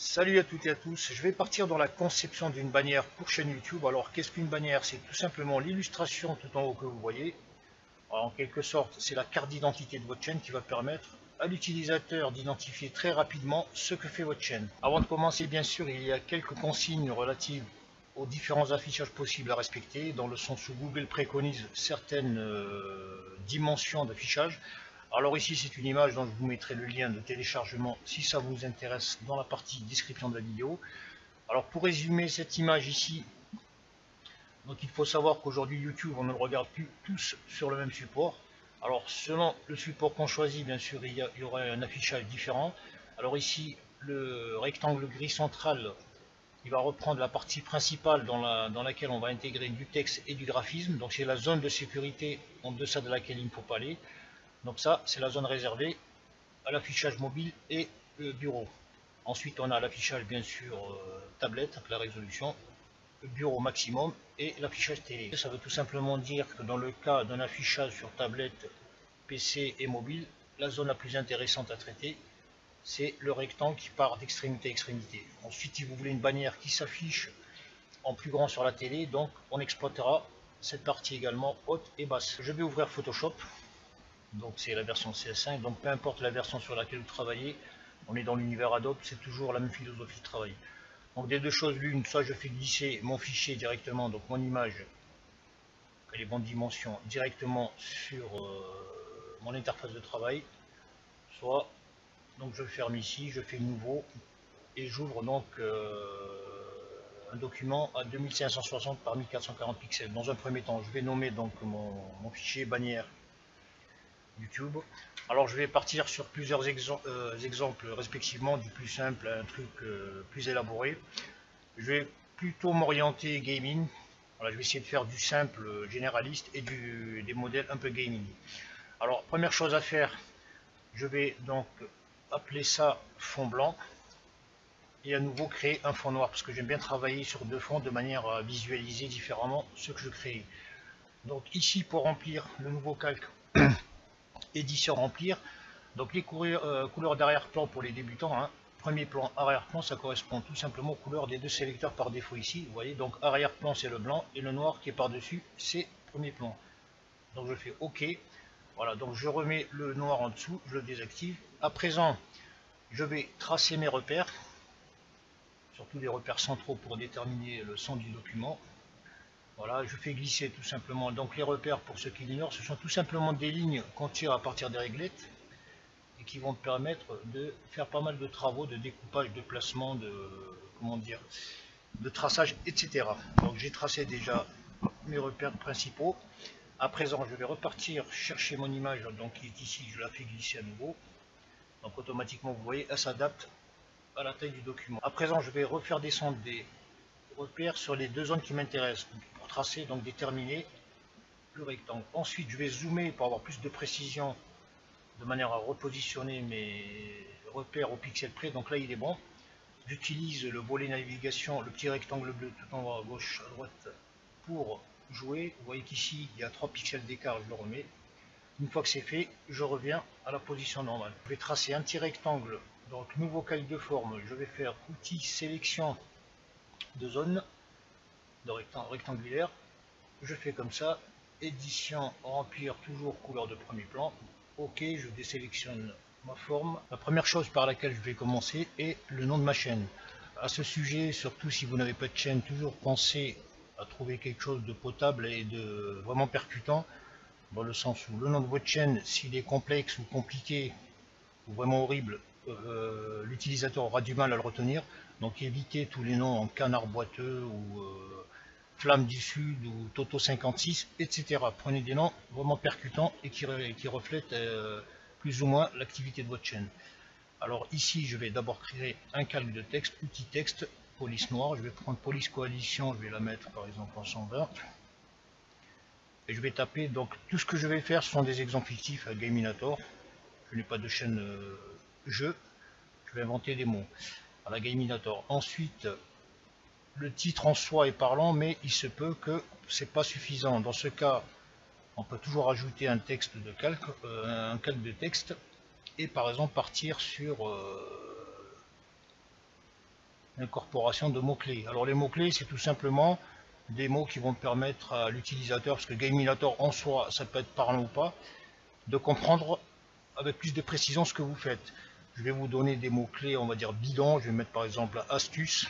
Salut à toutes et à tous, je vais partir dans la conception d'une bannière pour chaîne YouTube. Alors qu'est-ce qu'une bannière? C'est tout simplement l'illustration tout en haut que vous voyez. Alors, en quelque sorte, c'est la carte d'identité de votre chaîne qui va permettre à l'utilisateur d'identifier très rapidement ce que fait votre chaîne. Avant de commencer, bien sûr, il y a quelques consignes relatives aux différents affichages possibles à respecter, dans le sens où Google préconise certaines dimensions d'affichage. Alors ici c'est une image dont je vous mettrai le lien de téléchargement si ça vous intéresse dans la partie description de la vidéo. Alors pour résumer cette image ici, donc il faut savoir qu'aujourd'hui YouTube on ne le regarde plus tous sur le même support. Alors selon le support qu'on choisit, bien sûr il y aura un affichage différent. Alors ici le rectangle gris central, il va reprendre la partie principale dans laquelle on va intégrer du texte et du graphisme. Donc c'est la zone de sécurité en deçà de laquelle il ne faut pas aller. Donc ça, c'est la zone réservée à l'affichage mobile et bureau. Ensuite, on a l'affichage bien sûr tablette avec la résolution, bureau maximum et l'affichage télé. Ça veut tout simplement dire que dans le cas d'un affichage sur tablette, PC et mobile, la zone la plus intéressante à traiter, c'est le rectangle qui part d'extrémité à extrémité. Ensuite, si vous voulez une bannière qui s'affiche en plus grand sur la télé, donc on exploitera cette partie également haute et basse. Je vais ouvrir Photoshop. Donc c'est la version CS5, donc peu importe la version sur laquelle vous travaillez, on est dans l'univers Adobe, c'est toujours la même philosophie de travail. Donc des deux choses l'une, soit je fais glisser mon fichier directement, donc mon image, les bonnes dimensions, directement sur mon interface de travail, soit donc je ferme ici, je fais nouveau, et j'ouvre donc un document à 2560 par 1440 pixels. Dans un premier temps, je vais nommer donc mon fichier bannière YouTube. Alors je vais partir sur plusieurs exemples respectivement, du plus simple à un truc plus élaboré. Je vais plutôt m'orienter gaming. Voilà, je vais essayer de faire du simple généraliste et des modèles un peu gaming. Alors première chose à faire, je vais donc appeler ça fond blanc et à nouveau créer un fond noir parce que j'aime bien travailler sur deux fonds de manière à visualiser différemment ce que je crée. Donc ici pour remplir le nouveau calque édition remplir. Donc les couleurs d'arrière-plan pour les débutants, hein. Premier plan, arrière-plan, ça correspond tout simplement aux couleurs des deux sélecteurs par défaut ici. Vous voyez, donc arrière-plan c'est le blanc et le noir qui est par-dessus c'est premier plan. Donc je fais OK. Voilà, donc je remets le noir en dessous, je le désactive. À présent, je vais tracer mes repères, surtout les repères centraux pour déterminer le sens du document. Voilà, je fais glisser tout simplement. Donc les repères, pour ceux qui l'ignorent, ce sont tout simplement des lignes qu'on tire à partir des réglettes et qui vont te permettre de faire pas mal de travaux de découpage, de placement, de traçage, etc. Donc j'ai tracé déjà mes repères principaux. À présent, je vais repartir chercher mon image, donc qui est ici, je la fais glisser à nouveau. Donc automatiquement, vous voyez, elle s'adapte à la taille du document. À présent, je vais refaire descendre des repères sur les deux zones qui m'intéressent pour tracer, donc déterminer le rectangle. Ensuite, je vais zoomer pour avoir plus de précision de manière à repositionner mes repères au pixel près. Donc là il est bon. J'utilise le volet navigation, le petit rectangle bleu tout en haut à gauche, à droite pour jouer. Vous voyez qu'ici il y a 3 pixels d'écart, je le remets. Une fois que c'est fait, je reviens à la position normale. Je vais tracer un petit rectangle, donc nouveau calque de forme. Je vais faire outil sélection de zone de rectangulaire. Je fais comme ça, édition remplir, toujours couleur de premier plan. OK, je désélectionne ma forme. La première chose par laquelle je vais commencer est le nom de ma chaîne. À ce sujet, surtout si vous n'avez pas de chaîne, toujours pensez à trouver quelque chose de potable et de vraiment percutant, dans le sens où le nom de votre chaîne, s'il est complexe ou compliqué ou vraiment horrible, l'utilisateur aura du mal à le retenir. Donc évitez tous les noms en canard boiteux ou Flamme du Sud ou Toto 56, etc. Prenez des noms vraiment percutants et qui reflètent plus ou moins l'activité de votre chaîne. Alors ici, je vais d'abord créer un calque de texte, outil texte, police noire. Je vais prendre police coalition, je vais la mettre par exemple en 120. Et je vais taper, donc tout ce que je vais faire, ce sont des exemples fictifs à Gaminator. Je n'ai pas de chaîne jeu, je vais inventer des mots à la Gaminator. Ensuite, le titre en soi est parlant, mais il se peut que c'est pas suffisant. Dans ce cas, on peut toujours ajouter un texte de calque, un calque de texte, et par exemple partir sur l'incorporation de mots-clés. Alors les mots-clés, c'est tout simplement des mots qui vont permettre à l'utilisateur, parce que Gaminator en soi, ça peut être parlant ou pas, de comprendre avec plus de précision ce que vous faites. Je vais vous donner des mots-clés, on va dire bidons. Je vais mettre par exemple astuce.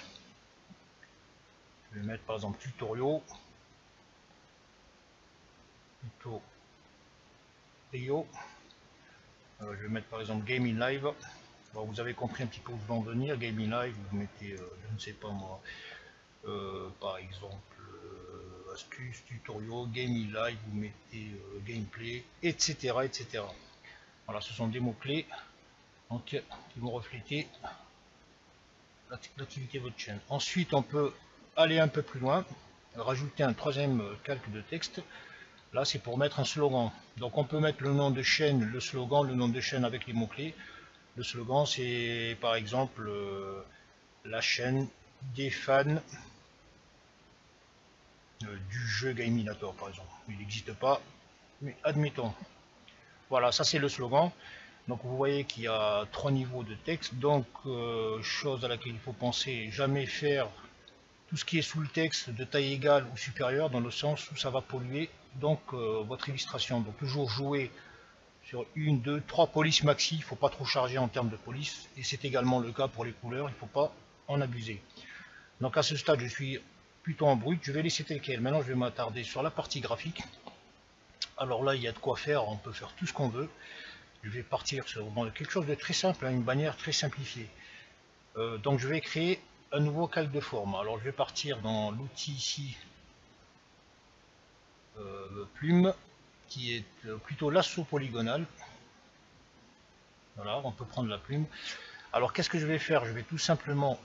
Je vais mettre par exemple tutoriaux. Tutoriaux. Je vais mettre par exemple Gaming Live. Bon, vous avez compris un petit peu où je vais en venir. Gaming Live, vous mettez, je ne sais pas moi, par exemple, astuces, tutoriaux, Gaming Live, vous mettez gameplay, etc., etc. Voilà, ce sont des mots-clés donc qui vont refléter l'activité de votre chaîne. Ensuite, on peut aller un peu plus loin, rajouter un troisième calque de texte. Là, c'est pour mettre un slogan. Donc, on peut mettre le nom de chaîne, le slogan, le nom de chaîne avec les mots-clés. Le slogan, c'est par exemple la chaîne des fans du jeu Gaminator, par exemple. Il n'existe pas, mais admettons. Voilà, ça c'est le slogan. Donc vous voyez qu'il y a 3 niveaux de texte. Donc, chose à laquelle il faut penser, jamais faire tout ce qui est sous le texte de taille égale ou supérieure, dans le sens où ça va polluer donc votre illustration. Donc toujours jouer sur 1, 2, 3 polices maxi, il ne faut pas trop charger en termes de police, et c'est également le cas pour les couleurs, il ne faut pas en abuser. Donc à ce stade je suis plutôt en brut, je vais laisser tel quel. Maintenant je vais m'attarder sur la partie graphique. Alors là il y a de quoi faire, on peut faire tout ce qu'on veut. Je vais partir sur quelque chose de très simple, une bannière très simplifiée. Donc je vais créer un nouveau calque de forme. Alors je vais partir dans l'outil ici, plume, qui est plutôt lasso polygonal. Voilà, on peut prendre la plume. Alors qu'est-ce que je vais faire? Je vais tout simplement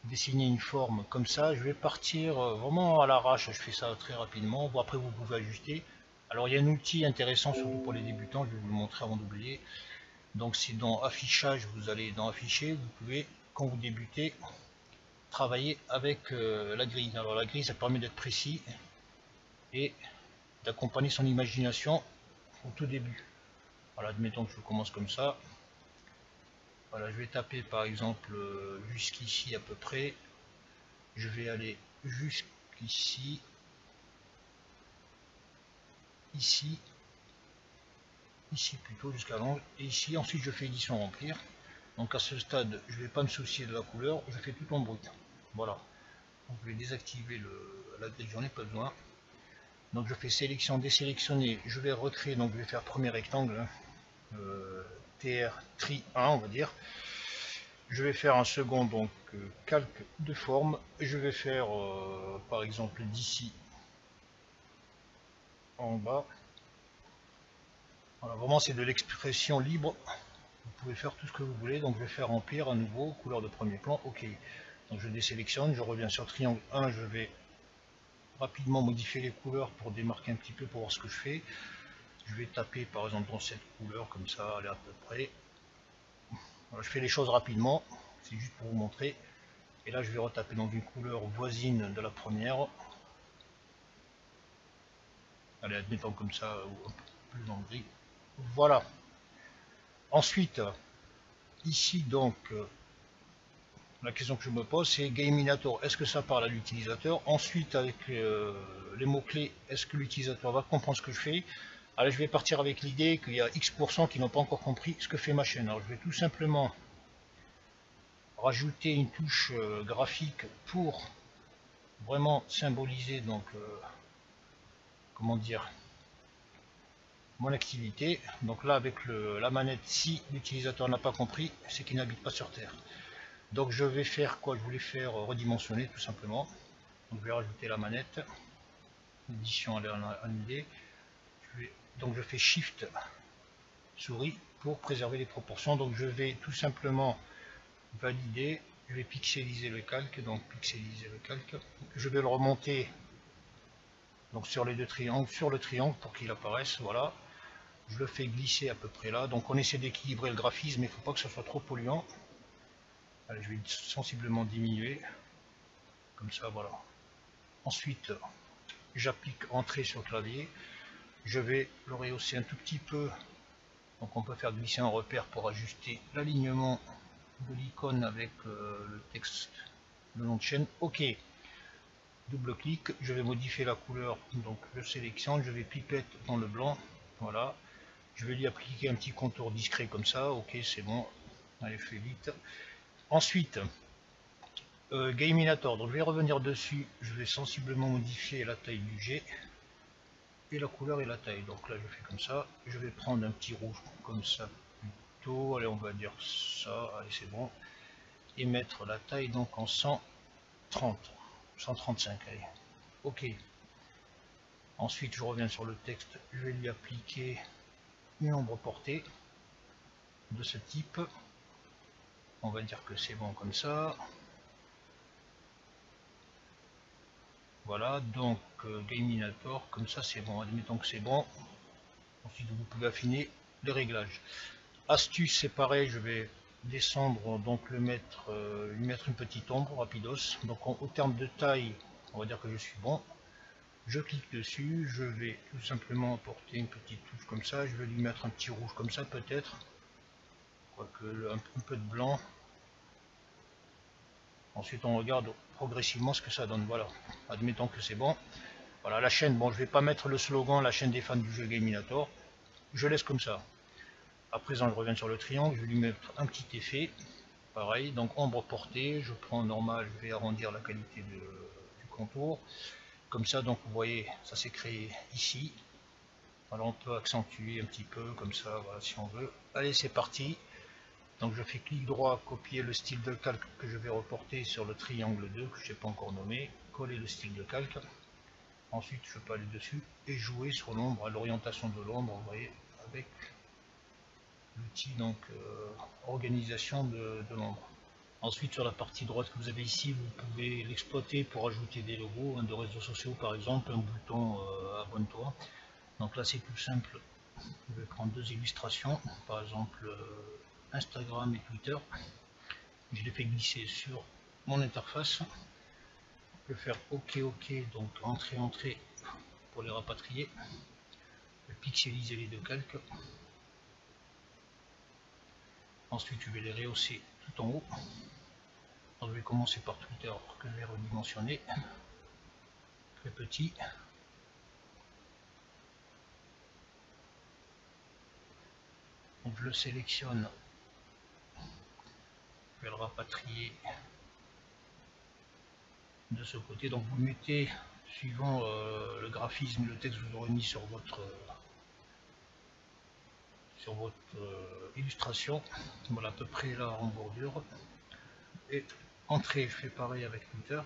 dessiner une forme comme ça. Je vais partir vraiment à l'arrache, je fais ça très rapidement. Bon, après vous pouvez ajuster. Alors il y a un outil intéressant surtout pour les débutants, je vais vous le montrer avant d'oublier. Donc c'est dans affichage, vous allez dans afficher, vous pouvez quand vous débutez travailler avec la grille. Alors la grille ça permet d'être précis et d'accompagner son imagination au tout début. Voilà, admettons que je commence comme ça. Voilà, je vais taper par exemple jusqu'ici à peu près. Je vais aller jusqu'ici, ici, ici plutôt jusqu'à l'angle, et ici. Ensuite je fais édition remplir. Donc à ce stade, je ne vais pas me soucier de la couleur, je fais tout en brut. Voilà. Donc je vais désactiver la grille, j'en ai pas besoin. Donc je fais sélection, désélectionner, je vais recréer, donc je vais faire premier rectangle, hein, TR tri 1 on va dire. Je vais faire un second, donc calque de forme, je vais faire par exemple d'ici en bas. Voilà, vraiment c'est de l'expression libre, vous pouvez faire tout ce que vous voulez. Donc je vais faire remplir à nouveau, couleur de premier plan, ok. Donc je désélectionne, je reviens sur triangle 1, je vais rapidement modifier les couleurs pour démarquer un petit peu, pour voir ce que je fais. Je vais taper par exemple dans cette couleur, comme ça, elle est à peu près. Voilà, je fais les choses rapidement, c'est juste pour vous montrer. Et là je vais retaper dans une couleur voisine de la première. Allez, admettons comme ça, ou un peu plus en gris. Voilà. Ensuite, ici donc, la question que je me pose, c'est Gaminator, est-ce que ça parle à l'utilisateur? Ensuite, avec les mots-clés, est-ce que l'utilisateur va comprendre ce que je fais? Alors je vais partir avec l'idée qu'il y a X% qui n'ont pas encore compris ce que fait ma chaîne. Alors je vais tout simplement rajouter une touche graphique pour vraiment symboliser donc comment dire, mon activité. Donc là avec la manette, si l'utilisateur n'a pas compris, c'est qu'il n'habite pas sur Terre. Donc je vais faire quoi? Je voulais faire redimensionner tout simplement. Donc je vais rajouter la manette, édition elle est annulée. Donc je fais Shift souris pour préserver les proportions. Donc je vais tout simplement valider, je vais pixeliser le calque, donc pixeliser le calque, je vais le remonter donc sur les deux triangles, sur le triangle pour qu'il apparaisse, voilà. Je le fais glisser à peu près là, donc on essaie d'équilibrer le graphisme, mais il ne faut pas que ce soit trop polluant. Allez, je vais sensiblement diminuer, comme ça, voilà. Ensuite, j'applique entrée sur le clavier, je vais le rehausser un tout petit peu, donc on peut faire glisser un repère pour ajuster l'alignement de l'icône avec le texte, le nom de chaîne. OK. Double clic, je vais modifier la couleur, donc je sélectionne, je vais pipette dans le blanc, voilà. Je vais lui appliquer un petit contour discret comme ça, ok, c'est bon. Allez, fais vite. Ensuite, Gaminator, donc je vais revenir dessus, je vais sensiblement modifier la taille du G et la couleur et la taille. Donc là, je fais comme ça. Je vais prendre un petit rouge comme ça plutôt. Allez, on va dire ça. Allez, c'est bon. Et mettre la taille donc en 130, 135. Allez, ok. Ensuite, je reviens sur le texte. Je vais lui appliquer une ombre portée de ce type. On va dire que c'est bon comme ça. Voilà, donc Gaminator, comme ça c'est bon, admettons que c'est bon. Ensuite vous pouvez affiner les réglages. Astuce, c'est pareil, je vais descendre, donc lui mettre une petite ombre rapidos. Donc au terme de taille, on va dire que je suis bon. Je clique dessus, je vais tout simplement apporter une petite touche comme ça, je vais lui mettre un petit rouge comme ça peut-être. Quoique un peu de blanc. Ensuite on regarde progressivement ce que ça donne, voilà. Admettons que c'est bon. Voilà la chaîne, bon je vais pas mettre le slogan la chaîne des fans du jeu Gaminator. Je laisse comme ça. À présent je reviens sur le triangle, je vais lui mettre un petit effet. Pareil, donc ombre portée, je prends normal, je vais arrondir la qualité du contour. Comme ça, donc vous voyez, ça s'est créé ici. Alors on peut accentuer un petit peu comme ça, voilà, si on veut. Allez, c'est parti. Donc je fais clic droit, copier le style de calque que je vais reporter sur le triangle 2 que je n'ai pas encore nommé, coller le style de calque. Ensuite je peux aller dessus et jouer sur l'ombre, à l'orientation de l'ombre, vous voyez, avec l'outil donc organisation de l'ombre. Ensuite sur la partie droite que vous avez ici, vous pouvez l'exploiter pour ajouter des logos de réseaux sociaux, par exemple un bouton abonne-toi. Donc là c'est tout simple, je vais prendre deux illustrations, par exemple Instagram et Twitter. Je les fais glisser sur mon interface. Je vais faire OK, donc entrée pour les rapatrier. Je vais pixeliser les deux calques. Ensuite, je vais les rehausser tout en haut. Donc, je vais commencer par Twitter que je vais redimensionner. Très petit. Donc, je le sélectionne. Je vais le rapatrier de ce côté. Donc, vous mettez suivant le graphisme et le texte que vous aurez mis sur votre illustration. Voilà, à peu près là en bordure. Et entrée, je fais pareil avec Twitter.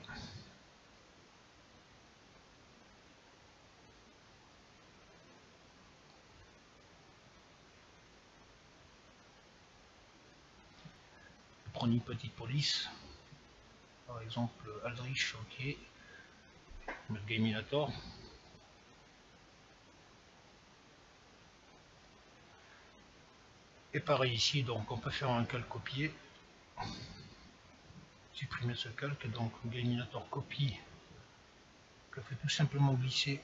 Je prends une petite police. Par exemple, Aldrich, ok. Le Gaminator. Et pareil ici, donc on peut faire un calque copier. Supprimer ce calque, donc Gaminator copie. Je le fais tout simplement glisser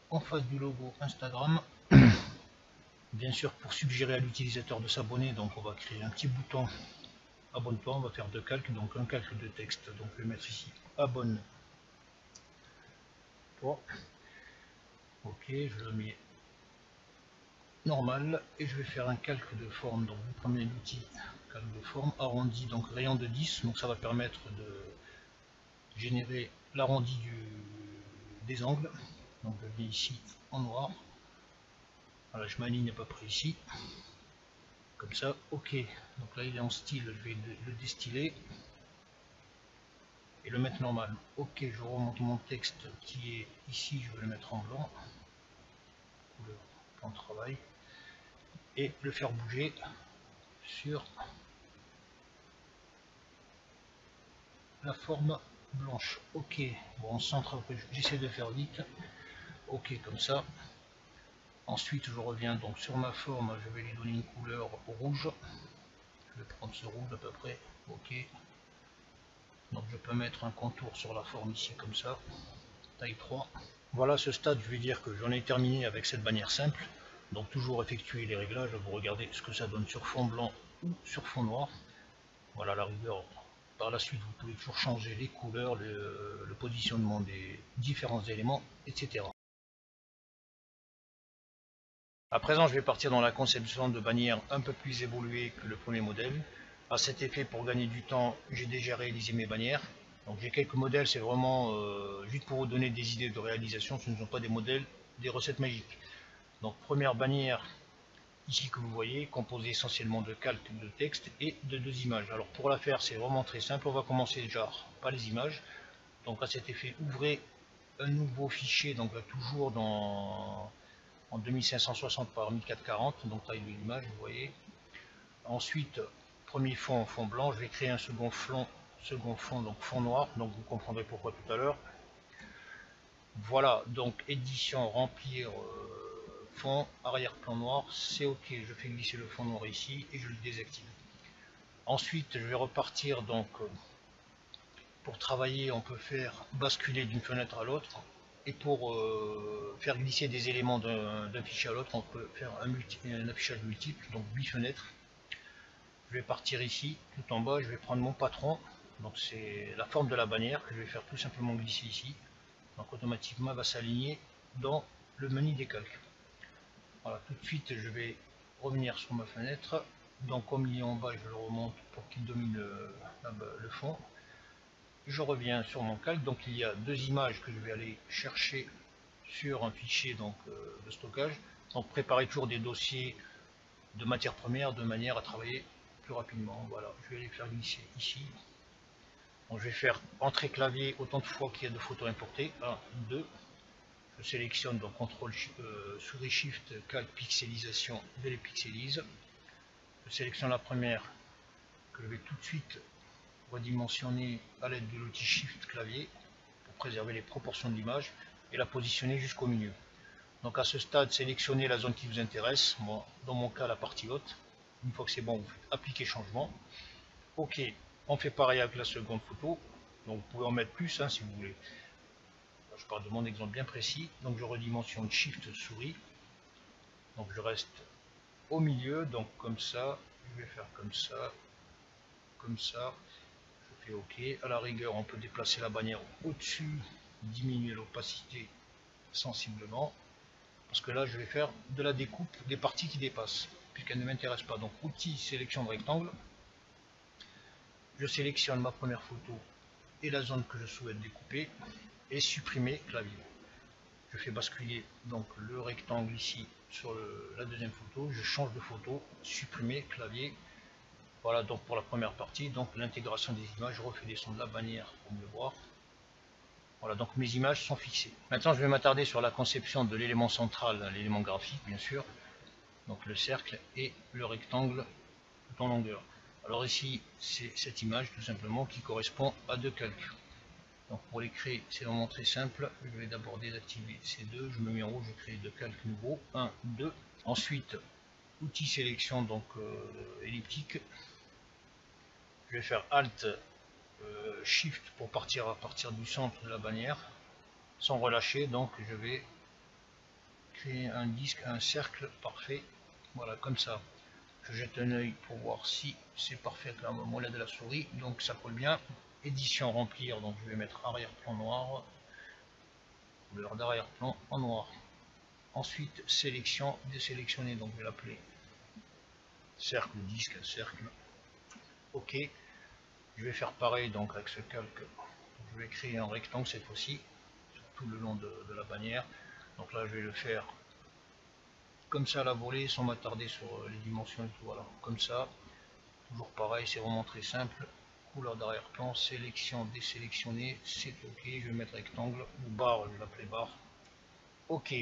en face du logo Instagram. Bien sûr, pour suggérer à l'utilisateur de s'abonner, donc on va créer un petit bouton abonne-toi. On va faire deux calques, donc un calque de texte. Donc je vais mettre ici abonne-toi. Ok, je le mets normal et je vais faire un calque de forme. Donc vous prenez l'outil calque de forme arrondi, donc rayon de 10, donc ça va permettre de générer l'arrondi des angles. Donc je viens ici en noir. Voilà, je m'aligne à peu près ici. Comme ça, ok. Donc là il est en style, je vais le destiller et le mettre normal. Ok, je remonte mon texte qui est ici, je vais le mettre en blanc. Couleur, plan de travail. Et le faire bouger sur la forme blanche. Ok, bon, on centre, j'essaie de faire vite. Ok, comme ça. Ensuite, je reviens donc sur ma forme, je vais lui donner une couleur rouge. Je vais prendre ce rouge à peu près. Ok. Donc je peux mettre un contour sur la forme ici comme ça. Taille 3. Voilà, à ce stade, je vais dire que j'en ai terminé avec cette bannière simple. Donc toujours effectuer les réglages, vous regardez ce que ça donne sur fond blanc ou sur fond noir. Voilà, à la rigueur, par la suite vous pouvez toujours changer les couleurs, le positionnement des différents éléments, etc. À présent, je vais partir dans la conception de bannières un peu plus évoluées que le premier modèle. À cet effet, pour gagner du temps, j'ai déjà réalisé mes bannières. Donc j'ai quelques modèles, c'est vraiment juste pour vous donner des idées de réalisation, ce ne sont pas des modèles, des recettes magiques. Donc première bannière, ici que vous voyez, composée essentiellement de calques de texte et de deux images. Alors pour la faire, c'est vraiment très simple, on va commencer déjà par les images. Donc à cet effet, ouvrez un nouveau fichier, donc là, toujours en 2560 par 1440, donc taille de l'image, vous voyez. Ensuite, premier fond, fond blanc, je vais créer un second fond, donc fond noir, donc vous comprendrez pourquoi tout à l'heure. Voilà, donc édition, remplir, fond, arrière-plan noir, c'est ok, je fais glisser le fond noir ici et je le désactive. Ensuite, je vais repartir, donc pour travailler, on peut faire basculer d'une fenêtre à l'autre. Et pour faire glisser des éléments d'un fichier à l'autre, on peut faire un affichage multiple, donc 8 fenêtres. Je vais partir ici, tout en bas, je vais prendre mon patron. Donc c'est la forme de la bannière que je vais faire tout simplement glisser ici. Donc automatiquement, elle va s'aligner dans le menu des calques. Voilà, tout de suite, je vais revenir sur ma fenêtre. Donc comme il est en bas, je le remonte pour qu'il domine le fond. Je reviens sur mon calque, donc il y a deux images que je vais aller chercher sur un fichier donc, de stockage. Donc préparez toujours des dossiers de matières premières de manière à travailler plus rapidement. Voilà, je vais les faire glisser ici. Donc, je vais faire entrée clavier autant de fois qu'il y a de photos importées. 1, 2. Je sélectionne donc contrôle souris shift calque pixelisation, je les pixelise. Je sélectionne la première que je vais tout de suite redimensionner à l'aide de l'outil shift clavier pour préserver les proportions de l'image et la positionner jusqu'au milieu. Donc à ce stade, sélectionnez la zone qui vous intéresse. Bon, dans mon cas, la partie haute. Une fois que c'est bon, vous faites appliquer changement. Ok, on fait pareil avec la seconde photo. Donc vous pouvez en mettre plus hein, si vous voulez. Je parle de mon exemple bien précis. Donc je redimensionne Shift souris. Donc je reste au milieu. Donc comme ça, je vais faire comme ça. Comme ça. Je fais OK. À la rigueur, on peut déplacer la bannière au-dessus, diminuer l'opacité sensiblement. Parce que là, je vais faire de la découpe des parties qui dépassent, puisqu'elles ne m'intéressent pas. Donc, outil, sélection de rectangle. Je sélectionne ma première photo et la zone que je souhaite découper et supprimer clavier. Je fais basculer donc le rectangle ici sur la deuxième photo. Je change de photo, supprimer clavier. Voilà donc pour la première partie. Donc l'intégration des images, je refais descendre la bannière pour mieux voir. Voilà, donc mes images sont fixées. Maintenant, je vais m'attarder sur la conception de l'élément central, l'élément graphique, bien sûr. Donc le cercle et le rectangle tout en longueur. Alors ici, c'est cette image tout simplement qui correspond à deux calques. Donc pour les créer, c'est vraiment très simple. Je vais d'abord désactiver ces deux. Je me mets en haut, je crée deux calques nouveaux. 1, 2. Ensuite, outil sélection, donc elliptique. Je vais faire Alt, Shift pour partir à partir du centre de la bannière. Sans relâcher, donc je vais créer un disque, un cercle parfait. Voilà, comme ça. Je jette un œil pour voir si c'est parfait avec la molette de la souris. Donc ça colle bien. Édition remplir, donc je vais mettre arrière-plan noir. Couleur d'arrière-plan en noir. Ensuite, sélection, désélectionner, donc je vais l'appeler cercle, disque, cercle. OK. Je vais faire pareil donc avec ce calque. Je vais créer un rectangle cette fois-ci, tout le long de la bannière. Donc là, je vais le faire comme ça à la volée, sans m'attarder sur les dimensions et tout. Voilà, comme ça. Toujours pareil, c'est vraiment très simple. Couleur d'arrière-plan, sélection, désélectionner, c'est OK. Je vais mettre rectangle ou barre, je vais l'appeler barre. OK.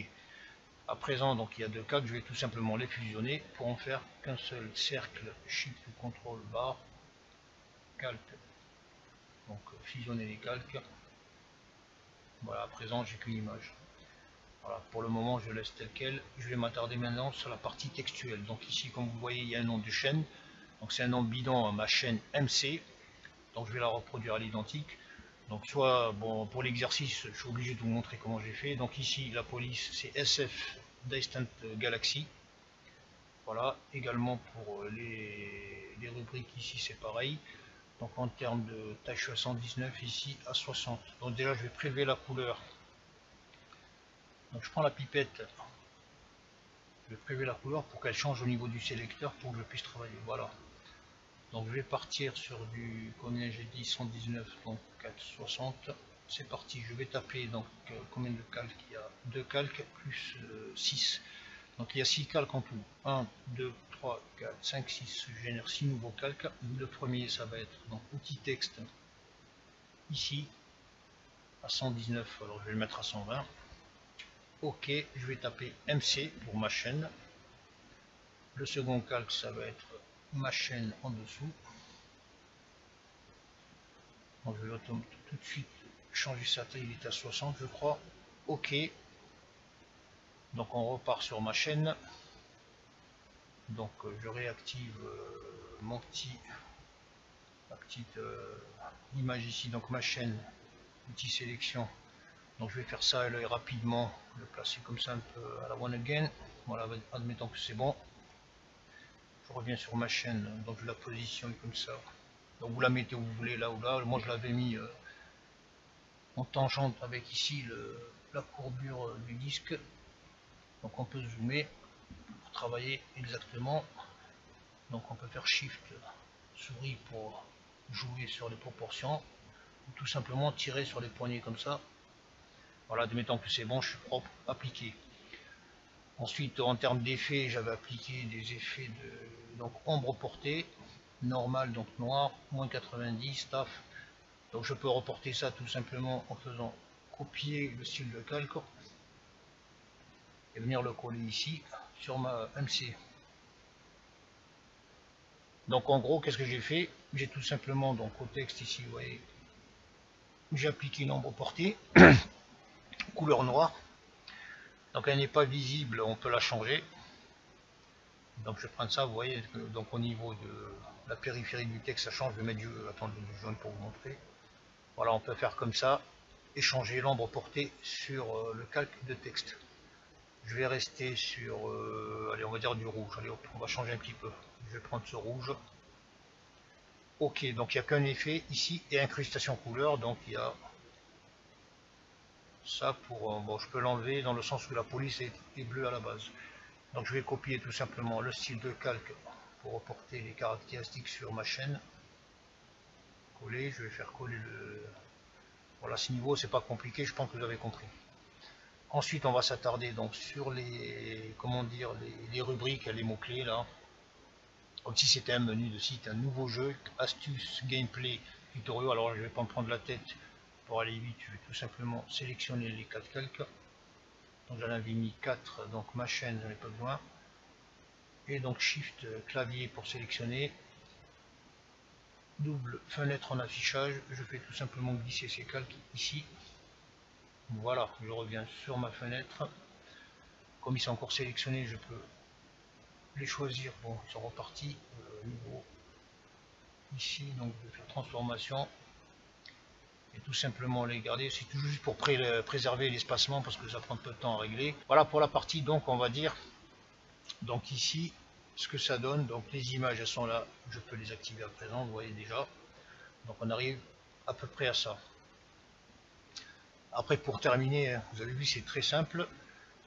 À présent, donc il y a deux calques, je vais tout simplement les fusionner pour en faire qu'un seul cercle, Shift ou CTRL barre, calque. Donc fusionner les calques. Voilà, à présent j'ai qu'une image. Voilà, pour le moment je laisse tel quel. Je vais m'attarder maintenant sur la partie textuelle. Donc ici, comme vous voyez, il y a un nom de chaîne. Donc c'est un nom bidon à ma chaîne MC. Donc je vais la reproduire à l'identique. Donc soit, bon, pour l'exercice, je suis obligé de vous montrer comment j'ai fait. Donc ici, la police, c'est SF Distant Galaxy. Voilà, également pour les les rubriques ici c'est pareil. Donc en termes de taille, je suis à 119, ici à 60. Donc déjà je vais prélever la couleur. Donc je prends la pipette, je vais prélever la couleur pour qu'elle change au niveau du sélecteur pour que je puisse travailler. Voilà. Donc je vais partir sur du, combien j'ai dit, 119, donc 460. C'est parti, je vais taper, donc combien de calques il y a? 2 calques plus 6. Donc il y a 6 calques en tout. 1, 2, 3, 4, 5, 6. Je génère 6 nouveaux calques. Le premier, ça va être donc outil texte ici à 119. Alors je vais le mettre à 120. OK, je vais taper MC pour ma chaîne. Le second calque, ça va être ma chaîne en dessous. Donc je vais tout de suite changer sa taille, il est à 60 je crois. OK. Donc on repart sur ma chaîne. Donc je réactive ma petite image ici, donc ma chaîne, outil sélection. Donc je vais faire ça à l'œil rapidement, le placer comme ça un peu à la one again. Voilà, admettons que c'est bon. Je reviens sur ma chaîne, donc je la positionne comme ça. Donc vous la mettez où vous voulez, là ou là. Moi je l'avais mis en tangente avec ici la courbure du disque. Donc on peut zoomer pour travailler exactement. Donc on peut faire Shift souris pour jouer sur les proportions, ou tout simplement tirer sur les poignées comme ça. Voilà, admettons que c'est bon, je suis propre, appliqué. Ensuite, en termes d'effets, j'avais appliqué des effets de donc ombre portée, normal, donc noir, moins 90, taf. Donc je peux reporter ça tout simplement en faisant copier le style de calque et venir le coller ici sur ma MC. Donc en gros, qu'est-ce que j'ai fait? J'ai tout simplement, donc au texte ici, vous voyez, j'ai appliqué une ombre portée, couleur noire. Donc elle n'est pas visible, on peut la changer. Donc je vais prendre ça, vous voyez, donc au niveau de la périphérie du texte, ça change. Je vais mettre du jaune pour vous montrer. Voilà, on peut faire comme ça et changer l'ombre portée sur le calque de texte. Je vais rester sur, allez, on va dire du rouge. Allez, hop, on va changer un petit peu. Je vais prendre ce rouge. Ok, donc il n'y a qu'un effet ici et incrustation couleur, donc il y a ça pour, bon, je peux l'enlever dans le sens où la police est bleue à la base. Donc je vais copier tout simplement le style de calque pour reporter les caractéristiques sur ma chaîne. Coller, je vais faire coller le... Voilà, ce niveau, c'est pas compliqué, je pense que vous avez compris. Ensuite, on va s'attarder donc sur les, comment dire, les rubriques, les mots-clés là. Comme si c'était un menu de site, un nouveau jeu, astuces, gameplay, tutoriel. Alors je vais pas me prendre la tête pour aller vite, je vais tout simplement sélectionner les 4 calques. Donc j'en avais mis 4, donc ma chaîne, j'en ai pas besoin. Et donc Shift clavier pour sélectionner. Double fenêtre en affichage, je fais tout simplement glisser ces calques ici. Voilà, je reviens sur ma fenêtre. Comme ils sont encore sélectionnés, je peux les choisir. Bon, ils sont repartis. Niveau ici, donc je vais faire transformation. Et tout simplement les garder. C'est tout juste pour préserver l'espacement parce que ça prend un peu de temps à régler. Voilà pour la partie, donc on va dire. Donc ici, ce que ça donne, donc les images elles sont là, je peux les activer à présent, vous voyez déjà. Donc on arrive à peu près à ça. Après pour terminer, vous avez vu c'est très simple.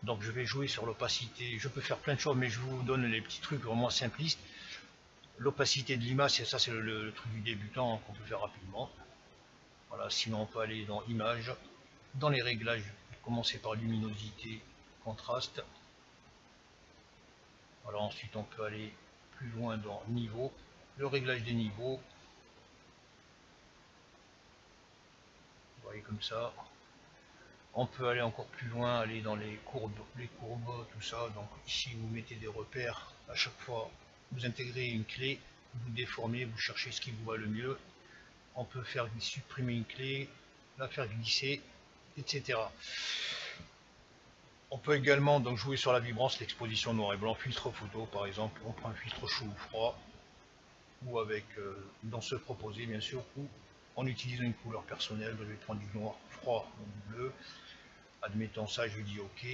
Donc je vais jouer sur l'opacité, je peux faire plein de choses mais je vous donne les petits trucs vraiment simplistes. L'opacité de l'image, ça c'est le truc du débutant qu'on peut faire rapidement. Voilà, sinon on peut aller dans images, dans les réglages, commencer par luminosité, contraste. Voilà, ensuite on peut aller plus loin dans niveau, le réglage des niveaux. Vous voyez comme ça. On peut aller encore plus loin, aller dans les courbes, tout ça. Donc ici vous mettez des repères. À chaque fois vous intégrez une clé, vous déformez, vous cherchez ce qui vous va le mieux. On peut faire supprimer une clé, la faire glisser, etc. On peut également donc jouer sur la vibrance, l'exposition noir et blanc, filtre photo par exemple. On prend un filtre chaud ou froid, ou avec dans ce proposé bien sûr, ou en utilisant une couleur personnelle. Je vais prendre du noir froid ou du bleu. Admettons ça, je dis OK.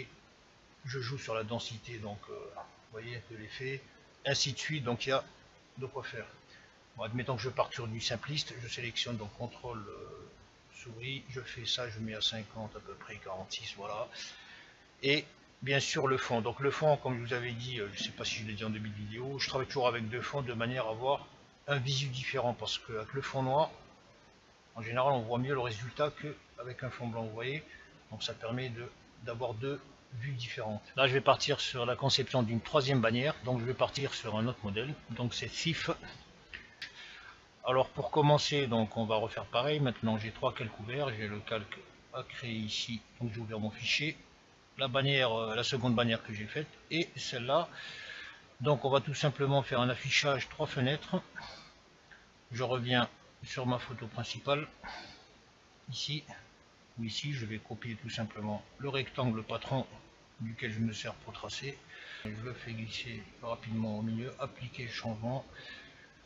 Je joue sur la densité, donc vous voyez de l'effet, ainsi de suite. Donc il y a de quoi faire. Bon, admettons que je parte sur du simpliste, je sélectionne donc contrôle souris, je fais ça, je mets à 50 à peu près, 46, voilà. Et bien sûr le fond. Donc le fond, comme je vous avais dit, je ne sais pas si je l'ai dit en début de vidéo, je travaille toujours avec deux fonds de manière à avoir un visu différent, parce qu'avec le fond noir, en général on voit mieux le résultat qu'avec un fond blanc, vous voyez. Donc ça permet d'avoir deux vues différentes. Là je vais partir sur la conception d'une troisième bannière, donc je vais partir sur un autre modèle, donc c'est SIF. Alors pour commencer, donc on va refaire pareil. Maintenant j'ai trois calques ouverts, j'ai le calque à créer ici, donc j'ai ouvert mon fichier, la bannière, la seconde bannière que j'ai faite et celle-là. Donc on va tout simplement faire un affichage 3 fenêtres. Je reviens sur ma photo principale ici, ou ici je vais copier tout simplement le rectangle patron duquel je me sers pour tracer. Je le fais glisser rapidement au milieu, appliquer changement.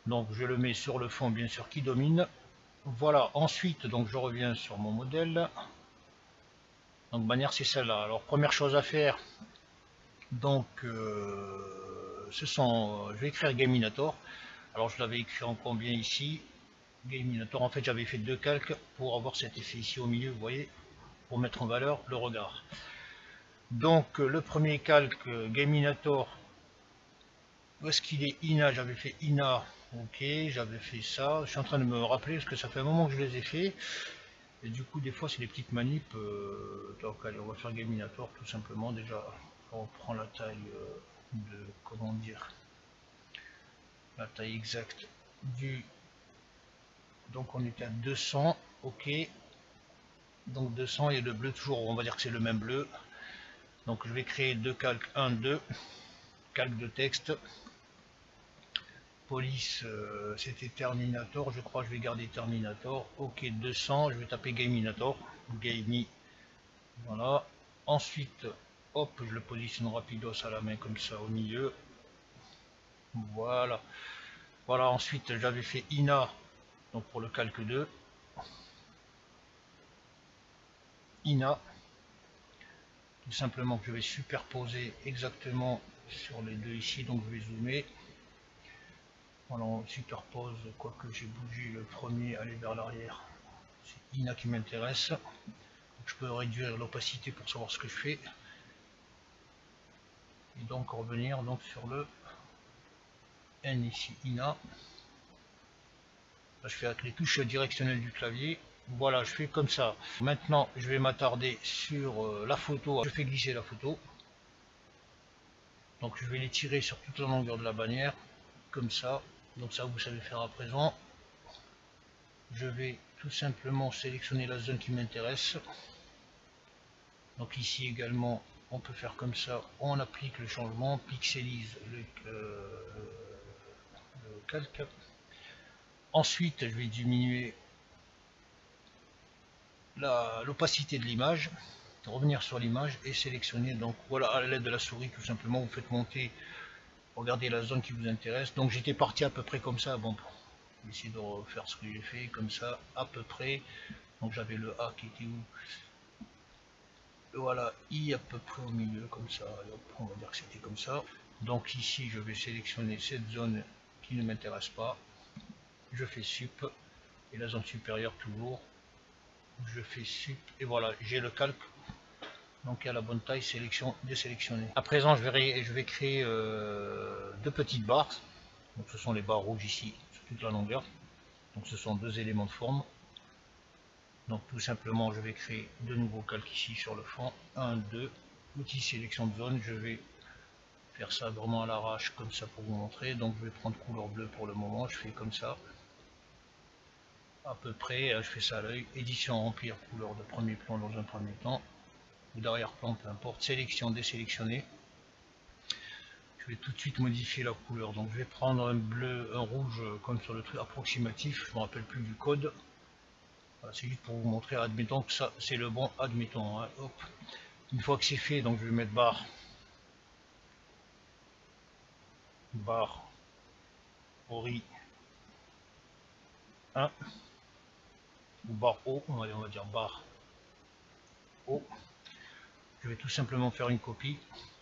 Donc je le mets sur le fond bien sûr qui domine. Voilà, ensuite donc je reviens sur mon modèle. Donc bannière c'est celle-là. Alors première chose à faire, donc je vais écrire Gaminator. Alors je l'avais écrit en combien ici, Gaminator. En fait j'avais fait deux calques pour avoir cet effet ici au milieu, vous voyez, pour mettre en valeur le regard. Donc le premier calque Gaminator, où est-ce qu'il est? Ina, j'avais fait Ina. Ok, j'avais fait ça. Je suis en train de me rappeler parce que ça fait un moment que je les ai fait. Et du coup, des fois, c'est des petites manips. Donc, allez, on va faire Gaminator tout simplement. Déjà, on prend la taille de. Comment dire? La taille exacte du. Donc, on était à 200. Ok. Donc, 200 et le bleu, toujours, on va dire que c'est le même bleu. Donc, je vais créer deux calques 1, 2. Calque de texte. Police, c'était Terminator, je crois que je vais garder Terminator. Ok, 200, je vais taper Gaminator. Gamey, voilà. Ensuite, hop, je le positionne rapidos à la main comme ça au milieu. Voilà. Voilà, ensuite j'avais fait Ina, donc pour le calque 2. Ina. Tout simplement que je vais superposer exactement sur les deux ici, donc je vais zoomer. Voilà, on superpose, quoique j'ai bougé le premier, aller vers l'arrière. C'est Ina qui m'intéresse. Je peux réduire l'opacité pour savoir ce que je fais. Et donc revenir donc sur le N ici, Ina. Là, je fais avec les touches directionnelles du clavier. Voilà, je fais comme ça. Maintenant, je vais m'attarder sur la photo. Je fais glisser la photo. Donc je vais les tirer sur toute la longueur de la bannière, comme ça. Donc ça, vous savez faire à présent. Je vais tout simplement sélectionner la zone qui m'intéresse. Donc ici également, on peut faire comme ça. On applique le changement, pixelise le calque. Ensuite, je vais diminuer l'opacité de l'image, revenir sur l'image et sélectionner. Donc voilà, à l'aide de la souris, tout simplement, vous faites monter, regardez la zone qui vous intéresse. Donc j'étais parti à peu près comme ça. Bon, je vais essayer de refaire ce que j'ai fait, comme ça, à peu près. Donc j'avais le A qui était où? Voilà, I à peu près au milieu, comme ça. On va dire que c'était comme ça. Donc ici, je vais sélectionner cette zone qui ne m'intéresse pas. Je fais sup et la zone supérieure toujours. Je fais sup et voilà, j'ai le calque. Donc à la bonne taille, sélection désélectionné. À présent, je vais créer deux petites barres. Donc ce sont les barres rouges ici sur toute la longueur. Donc ce sont deux éléments de forme. Donc tout simplement, je vais créer de nouveaux calques ici sur le fond. 1, 2, outil sélection de zone. Je vais faire ça vraiment à l'arrache comme ça pour vous montrer. Donc je vais prendre couleur bleue pour le moment. Je fais comme ça. À peu près, je fais ça à l'œil. Édition remplir couleur de premier plan dans un premier temps. Ou d'arrière-plan, peu importe. Sélection désélectionner. Je vais tout de suite modifier la couleur. Donc je vais prendre un bleu, un rouge comme sur le truc approximatif. Je ne me rappelle plus du code. Voilà, c'est juste pour vous montrer. Admettons que ça c'est le bon. Admettons. Hein, hop. Une fois que c'est fait, donc je vais mettre barre. Barre. Ori 1. Ou barre O. On va dire barre O. Je vais tout simplement faire une copie.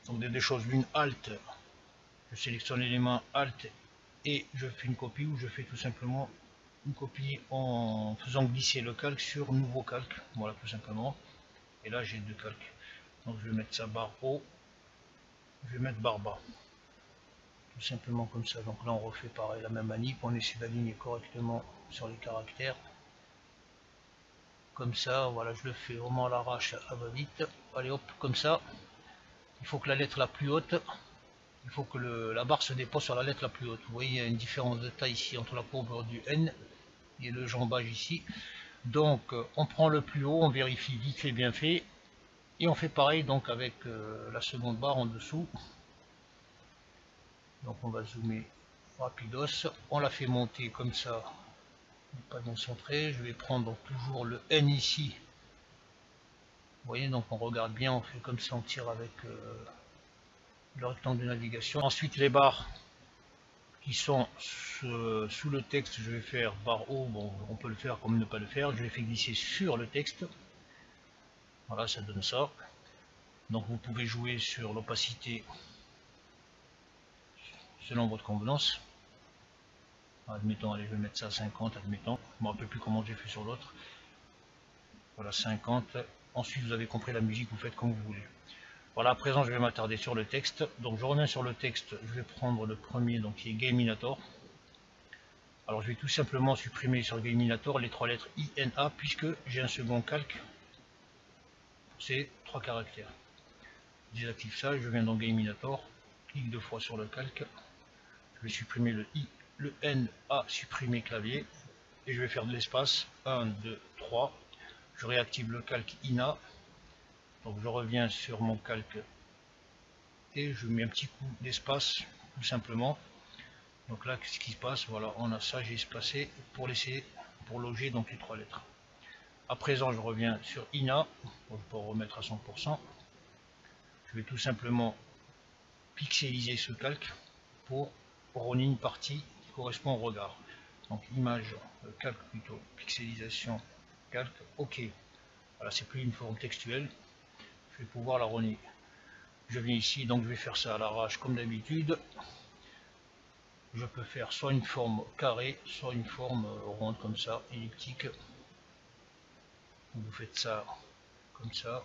Donc des choses l'une Alt. Je sélectionne l'élément Alt et je fais une copie, ou je fais tout simplement une copie en faisant glisser le calque sur nouveau calque, voilà tout simplement. Et là j'ai deux calques, donc je vais mettre ça barre haut, je vais mettre barre bas, tout simplement comme ça. Donc là on refait pareil la même manip, on essaie d'aligner correctement sur les caractères, comme ça. Voilà, je le fais vraiment à l'arrache, à va vite. Allez hop, comme ça. Il faut que la lettre la plus haute, il faut que la barre se dépose sur la lettre la plus haute. Vous voyez, il y a une différence de taille ici entre la courbure du N et le jambage ici. Donc on prend le plus haut, on vérifie vite fait, bien fait, et on fait pareil donc avec la seconde barre en dessous. Donc on va zoomer rapidos, on la fait monter comme ça, pas bien centré. Je vais prendre toujours le N ici. Vous voyez, donc on regarde bien, on fait comme ça, on tire avec le rectangle de navigation. Ensuite les barres qui sont sous le texte, je vais faire barre haut, bon on peut le faire comme ne pas le faire, je les fais glisser sur le texte. Voilà, ça donne ça. Donc vous pouvez jouer sur l'opacité selon votre convenance. Admettons, allez, je vais mettre ça à 50, admettons. Je ne me rappelle plus comment j'ai fait sur l'autre. Voilà, 50. Ensuite, vous avez compris la musique, vous faites comme vous voulez. Voilà, à présent, je vais m'attarder sur le texte. Donc, je reviens sur le texte. Je vais prendre le premier, donc qui est Gaminator. Alors, je vais tout simplement supprimer sur Gaminator les trois lettres INA, puisque j'ai un second calque pour ces trois caractères. Je désactive ça, je viens dans Gaminator, clique deux fois sur le calque. Je vais supprimer le I, le N, A, supprimer clavier. Et je vais faire de l'espace. 1, 2, 3. Je réactive le calque INA. Donc je reviens sur mon calque et je mets un petit coup d'espace tout simplement. Donc là, qu'est-ce qui se passe? Voilà, on a ça, j'ai espacé pour laisser, pour loger donc les trois lettres. À présent, je reviens sur INA. Bon, je peux remettre à 100%. Je vais tout simplement pixeliser ce calque pour rogner une partie qui correspond au regard. Donc image, calque plutôt, pixelisation, calque, ok. Voilà, c'est plus une forme textuelle. Je vais pouvoir la rogner. Je viens ici, donc je vais faire ça à l'arrache comme d'habitude. Je peux faire soit une forme carrée, soit une forme ronde comme ça, elliptique. Vous faites ça comme ça.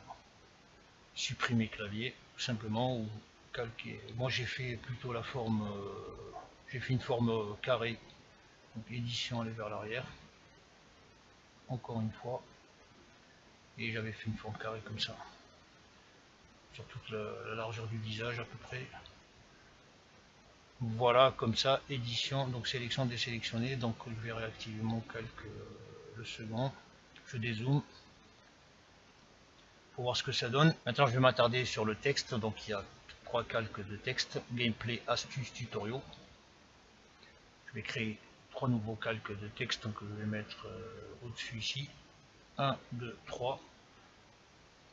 Supprimer clavier, tout simplement, ou calquer. Moi j'ai fait plutôt la forme, j'ai fait une forme carrée. Donc édition, aller vers l'arrière. Encore une fois. Et j'avais fait une forme carrée comme ça. Sur toute la largeur du visage à peu près. Voilà, comme ça, édition, donc sélection, désélectionner. Donc je vais réactiver mon calque, le second. Je dézoome pour voir ce que ça donne. Maintenant, je vais m'attarder sur le texte. Donc il y a trois calques de texte. Gameplay, astuces, tutoriaux. Je vais créer trois nouveaux calques de texte. Donc je vais mettre au-dessus ici. 1, 2, 3.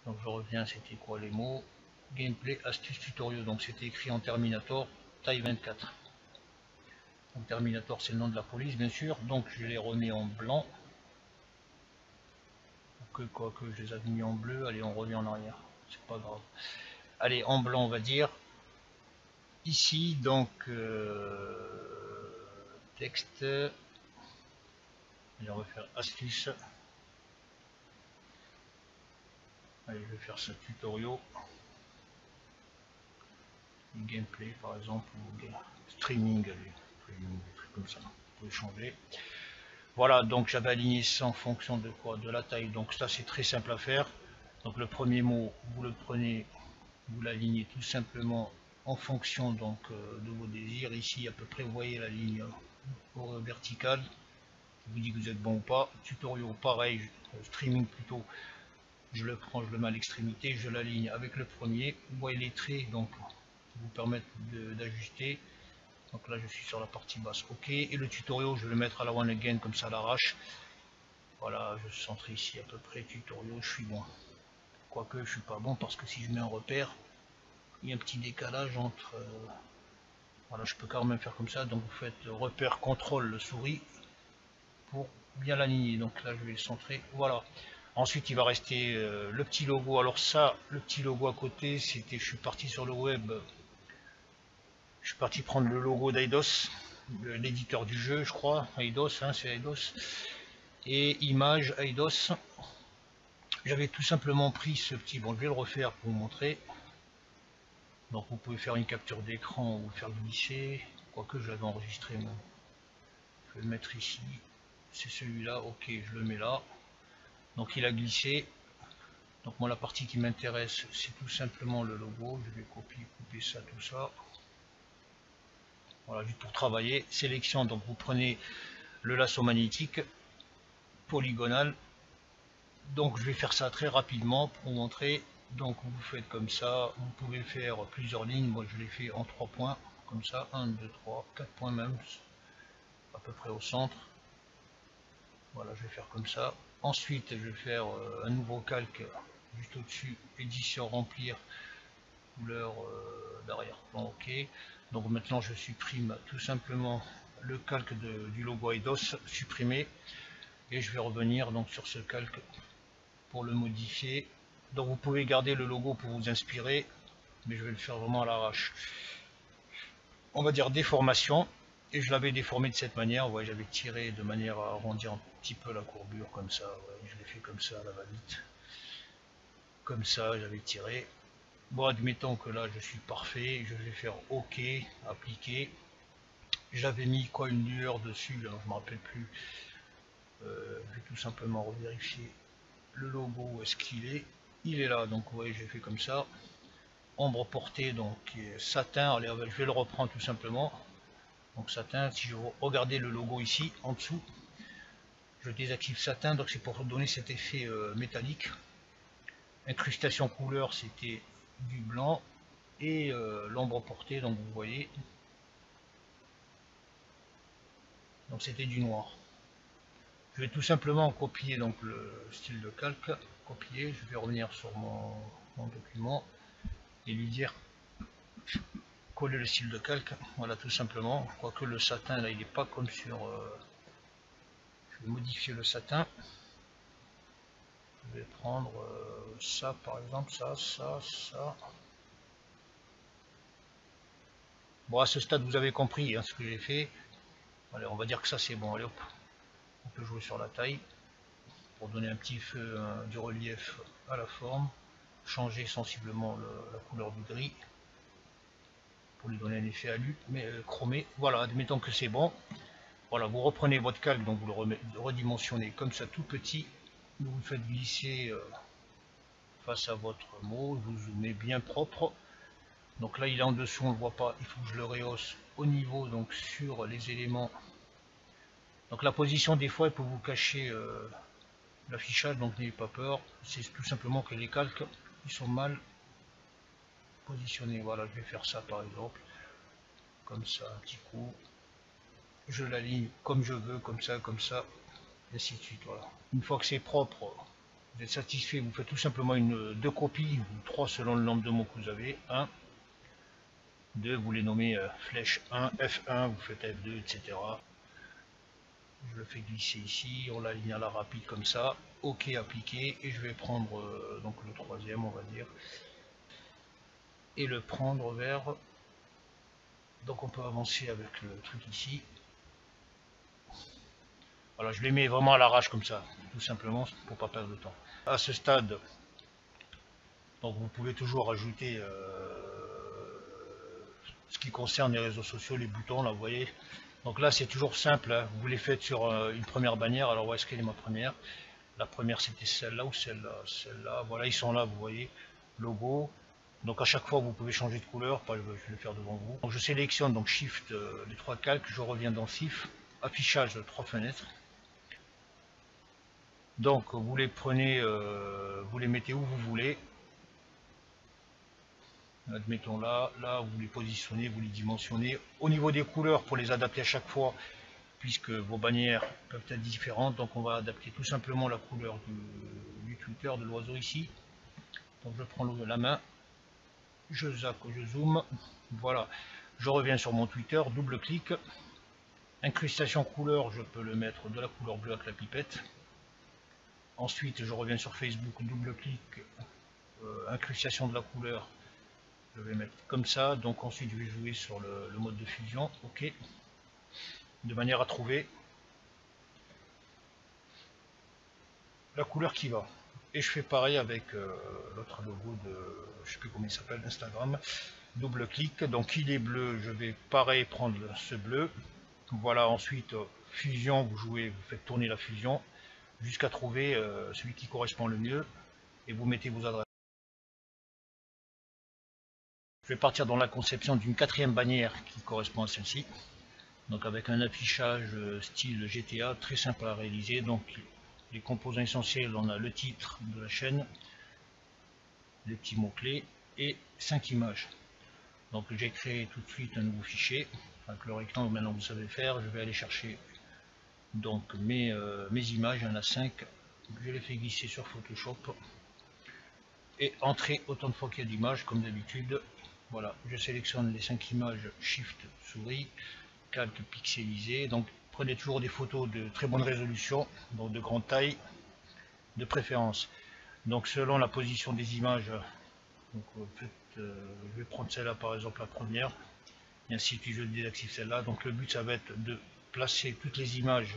Donc je reviens, c'était quoi les mots? Gameplay, astuces, tutoriaux. Donc c'était écrit en Terminator, taille 24. Donc Terminator, c'est le nom de la police, bien sûr. Donc je les remets en blanc. Quoique je les avais mis en bleu. Allez, on revient en arrière. C'est pas grave. Allez, en blanc, on va dire. Ici, donc, texte. Allez, on va faire astuce. Allez, je vais faire ce tutoriel. Gameplay, par exemple, ou streaming, allez, streaming, des trucs comme ça. Vous pouvez changer. Voilà, donc j'avais aligné ça en fonction de quoi? De la taille. Donc ça, c'est très simple à faire. Donc le premier mot, vous le prenez, vous l'alignez tout simplement en fonction donc de vos désirs. Ici, à peu près, vous voyez la ligne verticale. Je vous dis que vous êtes bon ou pas. Tutoriel, pareil, streaming plutôt. Je le prends, je le mets à l'extrémité, je l'aligne avec le premier. Vous voyez les traits, donc vous permettent d'ajuster. Donc là, je suis sur la partie basse, ok. Et le tutoriel, je vais le mettre à la one again, comme ça à l'arrache. Voilà, je centre ici à peu près, tutoriel, je suis bon. Quoique, je suis pas bon, parce que si je mets un repère, il y a un petit décalage entre... voilà, je peux quand même faire comme ça. Donc vous faites repère, contrôle, le souris, pour bien l'aligner. Donc là, je vais le centrer, voilà. Ensuite, il va rester le petit logo. Alors ça, le petit logo à côté, c'était, je suis parti sur le web, je suis parti prendre le logo d'Eidos. l'éditeur du jeu, je crois, Eidos, hein, c'est Eidos, et image Eidos. J'avais tout simplement pris ce petit, bon je vais le refaire pour vous montrer. Donc vous pouvez faire une capture d'écran ou faire glisser, quoique je l'avais enregistré même. Je vais le mettre ici, c'est celui-là, ok, je le mets là. Donc il a glissé. Donc moi la partie qui m'intéresse c'est tout simplement le logo, je vais copier, couper ça, tout ça. Voilà, juste pour travailler, sélection, donc vous prenez le lasso magnétique, polygonal. Donc je vais faire ça très rapidement pour vous montrer. Donc vous faites comme ça, vous pouvez faire plusieurs lignes, moi je l'ai fait en 3 points, comme ça, 1, 2, 3, 4 points même, à peu près au centre. Voilà, je vais faire comme ça. Ensuite je vais faire un nouveau calque juste au-dessus, édition remplir, couleur d'arrière-plan, ok. Donc maintenant je supprime tout simplement le calque du logo Eidos, supprimé, et je vais revenir donc sur ce calque pour le modifier. Donc vous pouvez garder le logo pour vous inspirer, mais je vais le faire vraiment à l'arrache. On va dire déformation, et je l'avais déformé de cette manière, ouais, j'avais tiré de manière à arrondir un petit peu la courbure comme ça, ouais, je l'ai fait comme ça à la va-vite. Comme ça, j'avais tiré. Bon, admettons que là je suis parfait, je vais faire OK, appliquer. J'avais mis quoi, une lueur dessus, là, je me rappelle plus. Je vais tout simplement revérifier le logo, où est-ce qu'il est. Il est là, donc ouais, j'ai fait comme ça. Ombre portée, donc satin, allez, je vais le reprendre tout simplement. Donc satin, si je regardais le logo ici, en dessous, je désactive satin, donc c'est pour donner cet effet métallique. Incrustation couleur, c'était du blanc, et l'ombre portée, donc vous voyez, donc c'était du noir. Je vais tout simplement copier donc le style de calque, copier, je vais revenir sur mon document et lui dire coller le style de calque, voilà tout simplement, quoique le satin là il n'est pas comme sur, je vais modifier le satin, je vais prendre ça par exemple, ça. Bon, à ce stade vous avez compris hein, ce que j'ai fait. Allez, on va dire que ça c'est bon, allez hop, on peut jouer sur la taille pour donner un petit feu, du relief à la forme, changer sensiblement la couleur du gris pour lui donner un effet alu, mais chromé. Voilà, admettons que c'est bon. Voilà, vous reprenez votre calque, donc vous le redimensionnez comme ça tout petit, vous le faites glisser face à votre mot, vous zoomez bien propre. Donc là il est en dessous, on ne le voit pas, il faut que je le rehausse au niveau, donc sur les éléments. Donc la position des fois elle peut vous cacher l'affichage, donc n'ayez pas peur, c'est tout simplement que les calques ils sont mal positionnés. Voilà, je vais faire ça par exemple, comme ça un petit coup, je l'aligne comme je veux, comme ça, et ainsi de suite. Voilà. Une fois que c'est propre, vous êtes satisfait, vous faites tout simplement deux copies, ou 3 selon le nombre de mots que vous avez. 1, 2, vous les nommez flèche 1, F1, vous faites F2, etc. Je le fais glisser ici, on l'aligne à la rapide comme ça. OK, appliqué, et je vais prendre donc le troisième, on va dire, et le prendre vers. Donc on peut avancer avec le truc ici. Voilà, je les mets vraiment à l'arrache comme ça, tout simplement pour pas perdre de temps. À ce stade, donc vous pouvez toujours ajouter ce qui concerne les réseaux sociaux, les boutons, là vous voyez. Donc là c'est toujours simple, hein. Vous les faites sur une première bannière. Alors où est-ce qu'elle est ma première? La première c'était celle-là ou celle-là? Celle-là, voilà, ils sont là, vous voyez, logo. Donc à chaque fois vous pouvez changer de couleur, je vais le faire devant vous. Donc je sélectionne donc Shift, les 3 calques, je reviens dans SIF, affichage 3 fenêtres. Donc vous les prenez, vous les mettez où vous voulez. Admettons là, vous les positionnez, vous les dimensionnez. Au niveau des couleurs, pour les adapter à chaque fois, puisque vos bannières peuvent être différentes, donc on va adapter tout simplement la couleur du Twitter, de l'oiseau ici. Donc je prends la main, je zappe, je zoome, voilà. Je reviens sur mon Twitter, double clic. Incrustation couleur, je peux le mettre de la couleur bleue avec la pipette. Ensuite, je reviens sur Facebook, double clic, incrustation de la couleur, je vais mettre comme ça. Donc ensuite, je vais jouer sur le mode de fusion, OK. de manière à trouver la couleur qui va. Et je fais pareil avec l'autre logo de, je sais plus comment il s'appelle, Instagram. Double clic, donc il est bleu, je vais pareil prendre ce bleu. Voilà, ensuite fusion, vous jouez, vous faites tourner la fusion jusqu'à trouver celui qui correspond le mieux et vous mettez vos adresses. Je vais partir dans la conception d'une quatrième bannière qui correspond à celle-ci. Donc avec un affichage style GTA très simple à réaliser. Donc les composants essentiels, on a le titre de la chaîne, les petits mots-clés et 5 images. Donc j'ai créé tout de suite un nouveau fichier. Avec le rectangle, maintenant vous savez faire, je vais aller chercher donc mes images, il y en a 5. Je les fais glisser sur Photoshop et entrer autant de fois qu'il y a d'images comme d'habitude. Voilà, je sélectionne les 5 images, Shift souris, calque pixelisé. Donc prenez toujours des photos de très bonne résolution, donc de grande taille de préférence. Donc selon la position des images, donc, je vais prendre celle-là par exemple la première, et ainsi de suite je désactive celle-là. Donc le but ça va être de placer toutes les images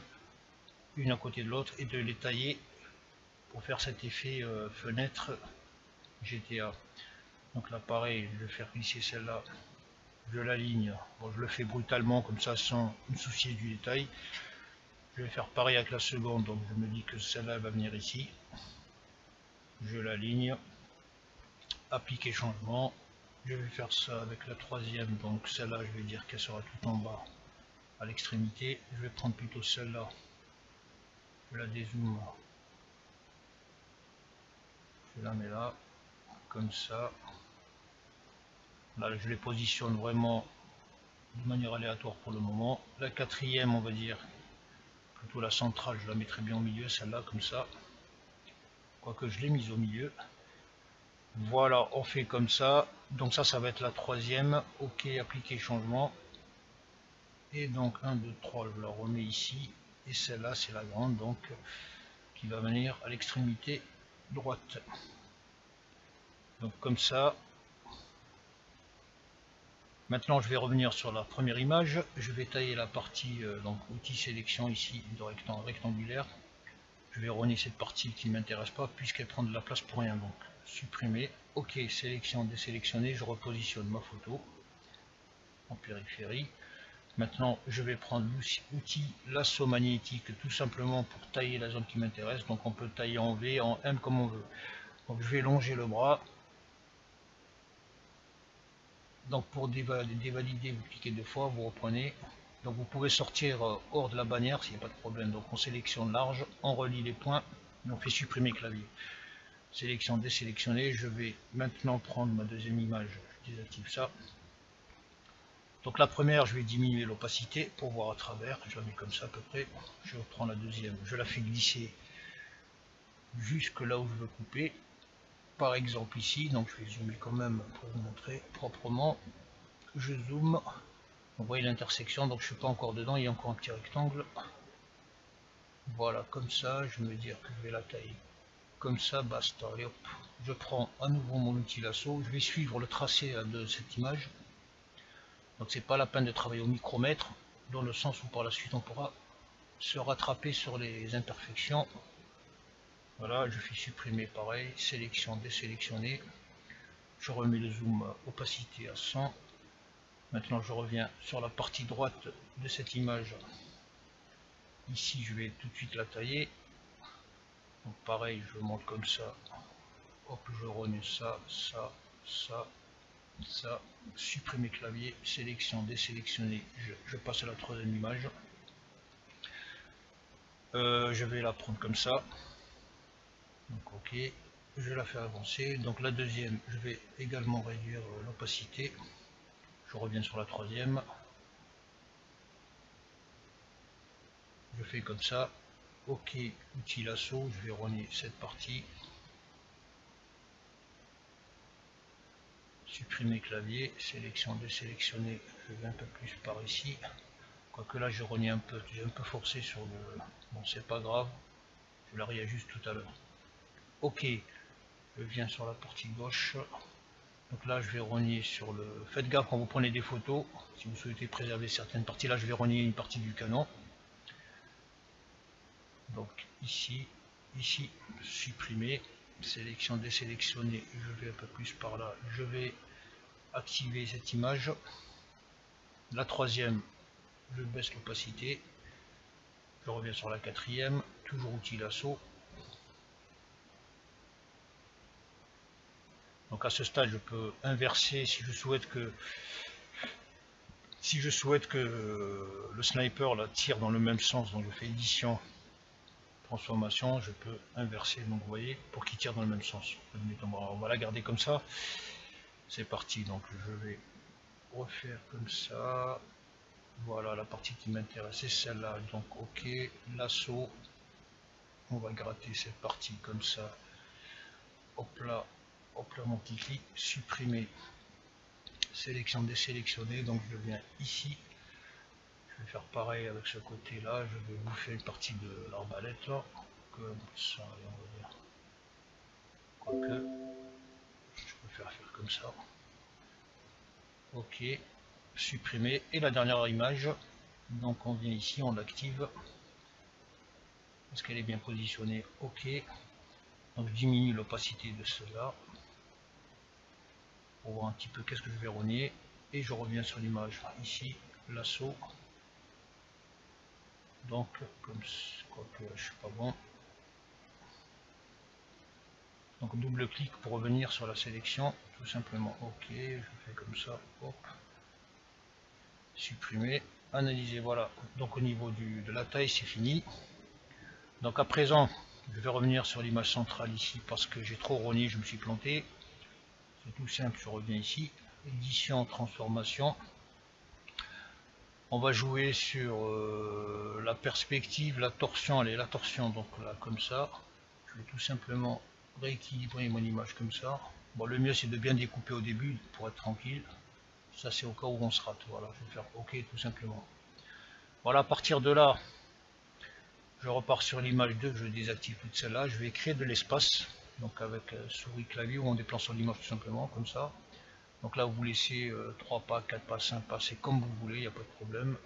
une à côté de l'autre et de les tailler pour faire cet effet fenêtre GTA. Donc là pareil, je vais faire glisser celle-là, je l'aligne, bon, je le fais brutalement comme ça sans me soucier du détail. Je vais faire pareil avec la seconde, donc je me dis que celle-là va venir ici, je l'aligne, appliquer changement. Je vais faire ça avec la troisième, donc celle-là je vais dire qu'elle sera tout en bas à l'extrémité. Je vais prendre plutôt celle-là, je la dézoome, je la mets là, comme ça. Là je les positionne vraiment de manière aléatoire pour le moment. La quatrième, on va dire plutôt la centrale, je la mettrai bien au milieu, celle-là comme ça, quoique je l'ai mise au milieu. Voilà, on fait comme ça. Donc ça va être la troisième. Ok, appliquer changement. Et donc 1, 2, 3, je la remets ici. Et celle-là, c'est la grande, donc qui va venir à l'extrémité droite. Donc comme ça. Maintenant, je vais revenir sur la première image. Je vais tailler la partie, donc outil sélection ici, de rectangulaire. Je vais renier cette partie qui ne m'intéresse pas puisqu'elle prend de la place pour rien. Donc supprimer. Ok, sélection, désélectionner. Je repositionne ma photo en périphérie. Maintenant, je vais prendre l'outil lasso magnétique tout simplement pour tailler la zone qui m'intéresse. Donc on peut tailler en V, en M comme on veut. Donc je vais longer le bras. Donc pour dévalider, vous cliquez 2 fois, vous reprenez. Donc vous pouvez sortir hors de la bannière s'il n'y a pas de problème. Donc on sélectionne large, on relie les points et on fait supprimer clavier. Sélection, désélectionner. Je vais maintenant prendre ma deuxième image, je désactive ça. Donc la première, je vais diminuer l'opacité pour voir à travers, je la mets comme ça à peu près. Je reprends la deuxième, je la fais glisser jusque là où je veux couper. Par exemple ici, donc je vais zoomer quand même pour vous montrer proprement. Je zoome, vous voyez l'intersection, donc je ne suis pas encore dedans, il y a encore un petit rectangle. Voilà, comme ça, je vais me dire que je vais la tailler. Comme ça, basta, et hop. Je prends à nouveau mon outil lasso, je vais suivre le tracé de cette image. Donc c'est pas la peine de travailler au micromètre, dans le sens où par la suite on pourra se rattraper sur les imperfections. Voilà, je fais supprimer pareil, sélection, désélectionner. Je remets le zoom opacité à 100. Maintenant je reviens sur la partie droite de cette image. Ici je vais tout de suite la tailler. Donc pareil, je monte comme ça. Hop, je remets ça, ça, ça, ça. Supprimer clavier, sélection, désélectionner. Je passe à la troisième image. Je vais la prendre comme ça. Donc ok, je la fais avancer. Donc la deuxième, je vais également réduire l'opacité. Je reviens sur la troisième. Je fais comme ça. Ok, outil lasso, je vais renier cette partie. Supprimer clavier, sélection, désélectionner. Je vais un peu plus par ici. Quoique là je renie un peu, j'ai un peu forcé sur le... Bon, c'est pas grave, je la réajuste tout à l'heure. Ok, je viens sur la partie gauche. Donc là je vais rogner sur le... Faites gaffe quand vous prenez des photos, si vous souhaitez préserver certaines parties. Là je vais rogner une partie du canon. Donc ici, supprimer, sélection, désélectionner, je vais un peu plus par là, je vais activer cette image. La troisième, je baisse l'opacité, je reviens sur la quatrième, toujours outil lasso. Donc à ce stade je peux inverser si je souhaite que le sniper la tire dans le même sens. Donc je fais édition, transformation, je peux inverser, donc vous voyez, pour qu'il tire dans le même sens. On va la garder comme ça. C'est parti, donc je vais refaire comme ça. Voilà la partie qui m'intéresse, c'est celle-là. Donc ok, lasso, on va gratter cette partie comme ça. Hop là, mon petit clic, supprimer, sélection, désélectionner. Donc je viens ici, je vais faire pareil avec ce côté là, je vais bouffer une partie de l'arbalète là, comme ça, on va dire. Quoique, je préfère faire comme ça. Ok, supprimer. Et la dernière image, donc on vient ici, on l'active. Est-ce qu'elle est bien positionnée? Ok. Donc je diminue l'opacité de cela pour voir un petit peu qu'est-ce que je vais rogner. Et je reviens sur l'image ici, lasso. Donc comme quoique je suis pas bon. Donc double clic pour revenir sur la sélection, tout simplement. Ok, je fais comme ça, hop, supprimer, analyser, voilà. Donc au niveau de la taille, c'est fini. Donc à présent, je vais revenir sur l'image centrale ici parce que j'ai trop rogné, je me suis planté. C'est tout simple, je reviens ici, édition, transformation. On va jouer sur la perspective, la torsion, allez, la torsion, donc là comme ça. Je vais tout simplement rééquilibrer mon image comme ça. Bon, le mieux c'est de bien découper au début pour être tranquille. Ça c'est au cas où on se rate. Voilà, je vais faire OK tout simplement. Voilà, à partir de là, je repars sur l'image 2, je désactive toute celle-là. Je vais créer de l'espace, donc avec souris clavier ou en déplaçant l'image tout simplement, comme ça. Donc là, vous laissez 3 pas, 4 pas, 5 pas, c'est comme vous voulez, il n'y a pas de problème.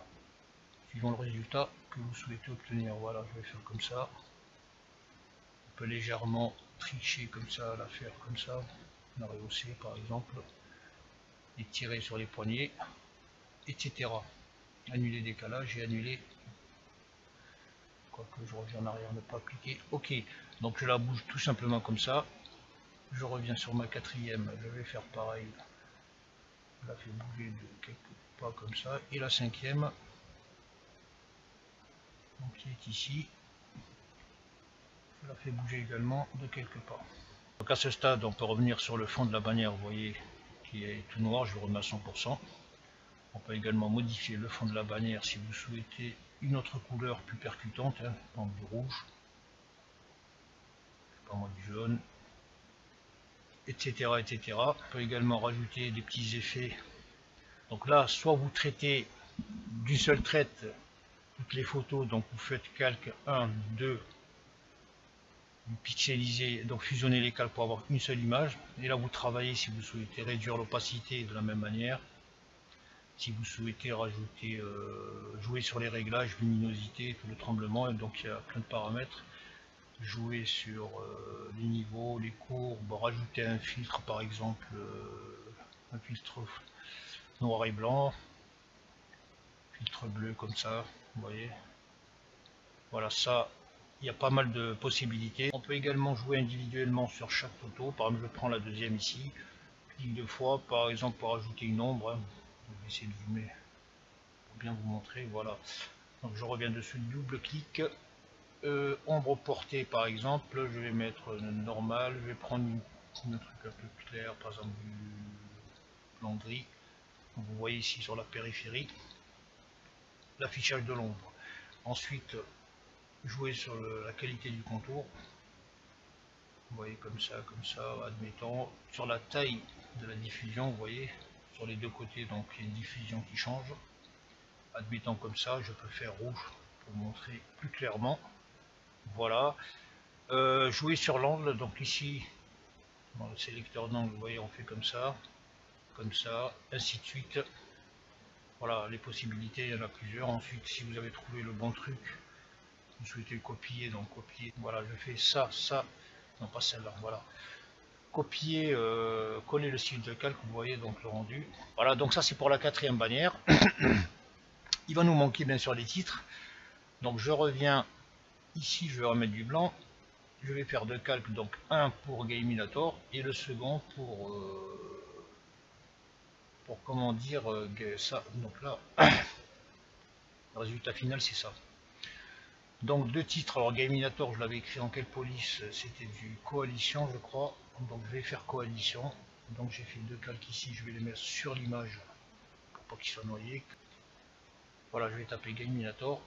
Suivant le résultat que vous souhaitez obtenir. Voilà, je vais faire comme ça. On peut légèrement tricher comme ça, la faire comme ça, la rehausser par exemple, et tirer sur les poignets, etc. Annuler décalage et annuler. Quoique je reviens en arrière, ne pas cliquer. Ok, donc je la bouge tout simplement comme ça. Je reviens sur ma quatrième, je vais faire pareil. Je la fais bouger de quelques pas comme ça. Et la cinquième, donc qui est ici, je la fais bouger également de quelques pas. Donc à ce stade, on peut revenir sur le fond de la bannière, vous voyez, qui est tout noir, je le remets à 100%. On peut également modifier le fond de la bannière si vous souhaitez une autre couleur plus percutante, hein, donc du rouge, pas moi du jaune, etc., etc. On peut également rajouter des petits effets. Donc là, soit vous traitez d'une seule traite toutes les photos, donc vous faites calque 1, 2, vous pixelisez, donc fusionnez les calques pour avoir une seule image. Et là, vous travaillez si vous souhaitez réduire l'opacité de la même manière. Si vous souhaitez rajouter, jouer sur les réglages, luminosité, tout le tremblement, et donc il y a plein de paramètres. Jouer sur les niveaux, les courbes, rajouter un filtre par exemple, un filtre noir et blanc, filtre bleu comme ça, vous voyez. Voilà, ça, il y a pas mal de possibilités. On peut également jouer individuellement sur chaque photo. Par exemple, je prends la deuxième ici, clique deux fois, par exemple pour ajouter une ombre. Je vais essayer de zoomer pour bien vous montrer. Voilà. Donc je reviens dessus, double clic. Ombre portée par exemple, je vais mettre normal, je vais prendre un truc un peu clair, par exemple du blanc gris. Vous voyez ici sur la périphérie l'affichage de l'ombre. Ensuite, jouer sur la qualité du contour. Vous voyez comme ça, admettons, sur la taille de la diffusion, vous voyez, sur les deux côtés, donc il y a une diffusion qui change. Admettons comme ça, je peux faire rouge pour montrer plus clairement. Voilà. Jouer sur l'angle, donc ici Bon, le sélecteur d'angle, vous voyez, on fait comme ça, ainsi de suite. Voilà, les possibilités, il y en a plusieurs. Ensuite, si vous avez trouvé le bon truc, vous souhaitez copier, donc copier. Voilà, je fais ça, non pas celle-là, voilà. Copier, coller le style de calque, vous voyez donc le rendu. Voilà, donc ça c'est pour la 4e bannière. Il va nous manquer bien sûr les titres. Donc je reviens ici, je vais remettre du blanc. Je vais faire deux calques, donc un pour Gaminator et le second pour comment dire ça. Donc là, le résultat final c'est ça. Donc deux titres. Alors Gaminator, je l'avais écrit en quelle police? C'était du coalition, je crois. Donc je vais faire coalition. Donc j'ai fait deux calques ici. Je vais les mettre sur l'image pour pas qu'ils soient noyés. Voilà, je vais taper Gaminator.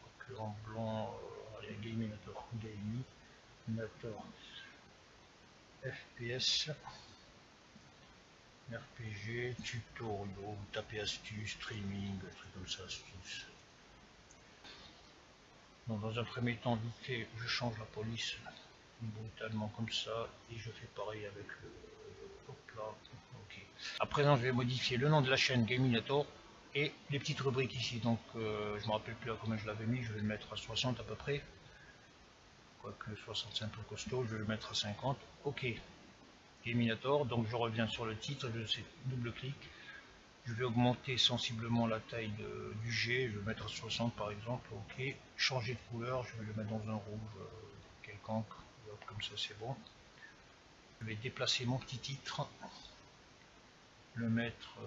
Donc en blanc, Gaminator, FPS. RPG, tutoriaux, vous tapez astuces, streaming, trucs comme ça, astuces. Donc dans un premier temps, vite fait, je change la police brutalement comme ça, et je fais pareil avec le... Hop là, ok. À présent, je vais modifier le nom de la chaîne Gaminator et les petites rubriques ici. Donc je me rappelle plus à combien je l'avais mis, je vais le mettre à 60 à peu près. Quoique 65 peu costaud, je vais le mettre à 50. Ok. Gaminator, donc je reviens sur le titre, je sais, double-clic. Je vais augmenter sensiblement la taille du G, je vais mettre à 60 par exemple, ok. Changer de couleur, je vais le mettre dans un rouge quelconque, comme ça c'est bon. Je vais déplacer mon petit titre, le mettre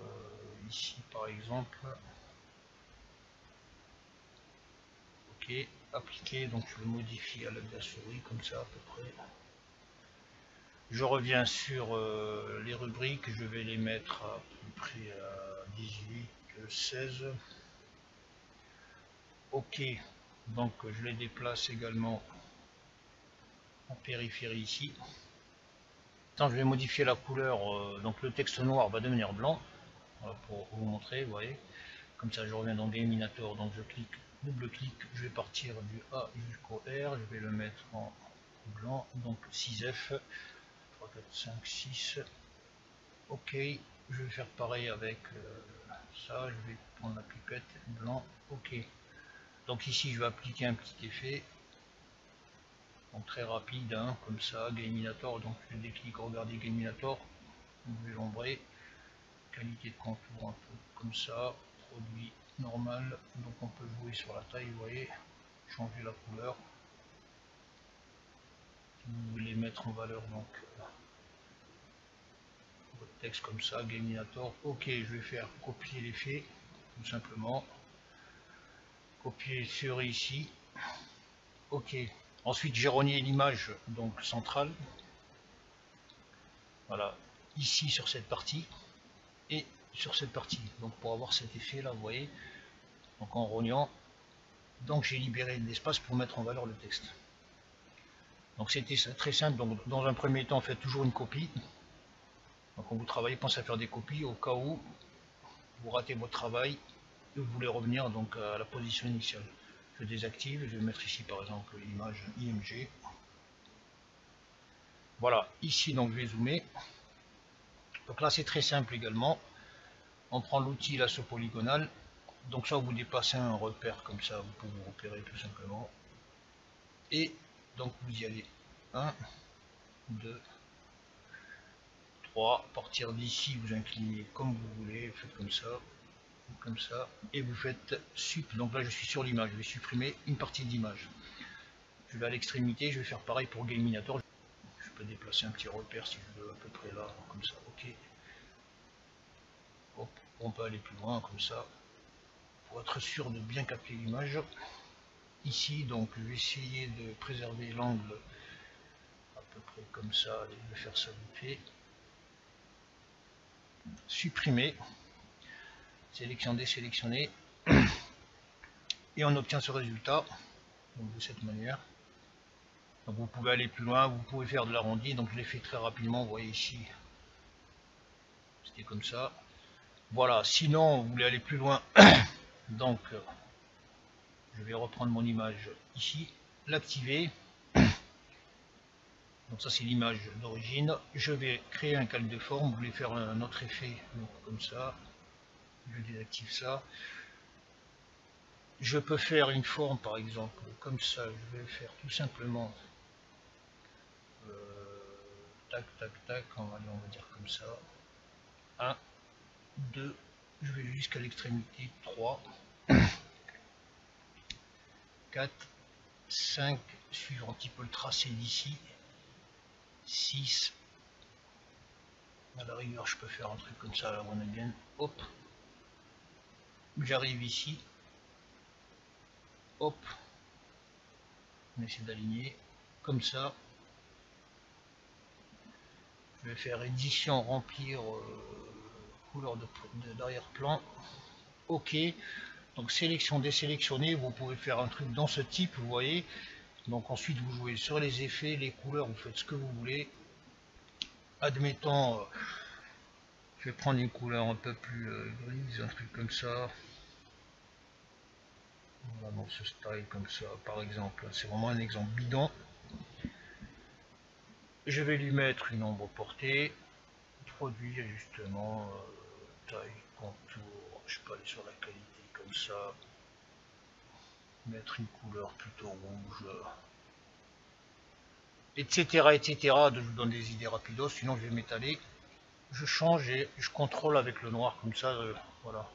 ici par exemple. Ok, appliquer, donc je le modifie à l'aide de la souris, comme ça à peu près. Je reviens sur les rubriques, je vais les mettre à peu près à 18, 16. Ok, donc je les déplace également en périphérie ici. Maintenant, je vais modifier la couleur, donc le texte noir va devenir blanc, voilà, pour vous montrer, vous voyez. Comme ça, je reviens dans Gaminator, donc je clique, double-clic, je vais partir du A jusqu'au R, je vais le mettre en blanc, donc 6F, 3, 4, 5, 6. Ok, je vais faire pareil avec ça, je vais prendre la pipette, blanc, ok. Donc ici, je vais appliquer un petit effet. Donc très rapide, hein, comme ça, Gaminator, donc je déclic, regardez Gaminator, vous pouvez l'ombrer, qualité de contour un peu comme ça, produit normal, donc on peut jouer sur la taille, vous voyez, changer la couleur, si vous voulez mettre en valeur donc votre texte comme ça, Gaminator, ok, je vais faire copier l'effet, tout simplement, copier sur ici, ok, ensuite j'ai renié l'image donc centrale, voilà, ici sur cette partie, et sur cette partie, donc pour avoir cet effet là, vous voyez, donc en rognant, donc j'ai libéré de l'espace pour mettre en valeur le texte. Donc c'était très simple, donc dans un premier temps faites toujours une copie, donc quand vous travaillez, pensez à faire des copies au cas où vous ratez votre travail et vous voulez revenir donc à la position initiale. Je désactive, je vais mettre ici par exemple l'image IMG, voilà, ici donc je vais zoomer, donc là c'est très simple également, on prend l'outil lasso polygonal, donc ça vous déplacez un repère comme ça, vous pouvez vous repérer tout simplement, et donc vous y allez, 1, 2, 3, à partir d'ici vous inclinez comme vous voulez, vous faites comme ça, et vous faites sup, donc là je suis sur l'image, je vais supprimer une partie de l'image, je vais à l'extrémité, je vais faire pareil pour Gaminator, je peux déplacer un petit repère si je veux à peu près là, comme ça, ok, hop, on peut aller plus loin comme ça, pour être sûr de bien capter l'image. Ici donc je vais essayer de préserver l'angle à peu près comme ça, allez, je vais faire ça vite fait, supprimer, sélectionner, sélectionner, et on obtient ce résultat donc de cette manière. Donc vous pouvez aller plus loin, vous pouvez faire de l'arrondi, donc je l'ai fait très rapidement, vous voyez ici, c'était comme ça. Voilà, sinon vous voulez aller plus loin, donc je vais reprendre mon image ici, l'activer, Donc ça c'est l'image d'origine. Je vais créer un calque de forme, vous voulez faire un autre effet, donc comme ça, je désactive ça. Je peux faire une forme par exemple comme ça, je vais faire tout simplement tac tac tac, on va dire comme ça. 1, 2, je vais jusqu'à l'extrémité, 3, 4, 5, suivant un petit peu le tracé d'ici, 6, à la rigueur je peux faire un truc comme ça, la one again, hop, j'arrive ici, hop, on essaie d'aligner, comme ça, je vais faire édition, remplir, couleur d'arrière-plan, ok, donc sélection, désélectionner, vous pouvez faire un truc dans ce type, vous voyez, donc ensuite vous jouez sur les effets, les couleurs, vous faites ce que vous voulez, admettons, je vais prendre une couleur un peu plus grise, un truc comme ça. Voilà, dans ce style comme ça, par exemple. C'est vraiment un exemple bidon. Je vais lui mettre une ombre portée. Produit, ajustement, taille, contour. Je peux aller sur la qualité comme ça. Mettre une couleur plutôt rouge. Etc. etc. Je vous donne des idées rapidos, sinon je vais m'étaler. Je change et je contrôle avec le noir comme ça. Voilà.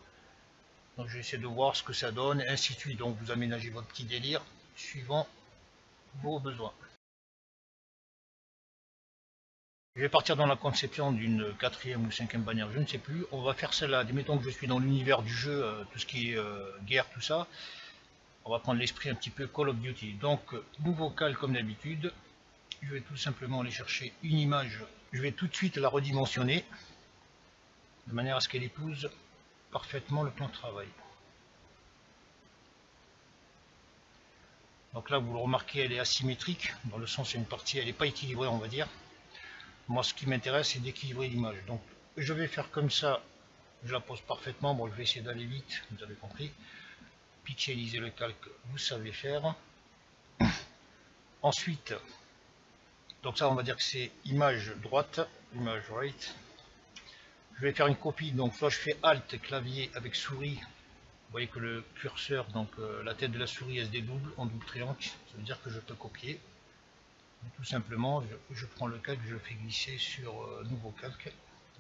Donc je vais essayer de voir ce que ça donne, et ainsi de suite. Donc vous aménagez votre petit délire suivant vos besoins. Je vais partir dans la conception d'une 4e ou 5e bannière, je ne sais plus. On va faire celle-là. Admettons que je suis dans l'univers du jeu, tout ce qui est guerre, tout ça. On va prendre l'esprit un petit peu Call of Duty. Donc, nouveau calque comme d'habitude. Je vais tout simplement aller chercher une image. Je vais tout de suite la redimensionner, de manière à ce qu'elle épouse parfaitement le plan de travail. Donc là, vous le remarquez, elle est asymétrique, dans le sens, c'est une partie, elle n'est pas équilibrée, on va dire. Moi, ce qui m'intéresse, c'est d'équilibrer l'image. Donc, je vais faire comme ça. Je la pose parfaitement. Bon, je vais essayer d'aller vite, vous avez compris. Pixeliser le calque, vous savez faire. Ensuite, donc ça, on va dire que c'est image droite, image right. Je vais faire une copie. Donc, soit je fais Alt, clavier avec souris. Vous voyez que le curseur, donc la tête de la souris, elle se dédouble en double triangle. Ça veut dire que je peux copier. Tout simplement, je prends le calque, je le fais glisser sur nouveau calque.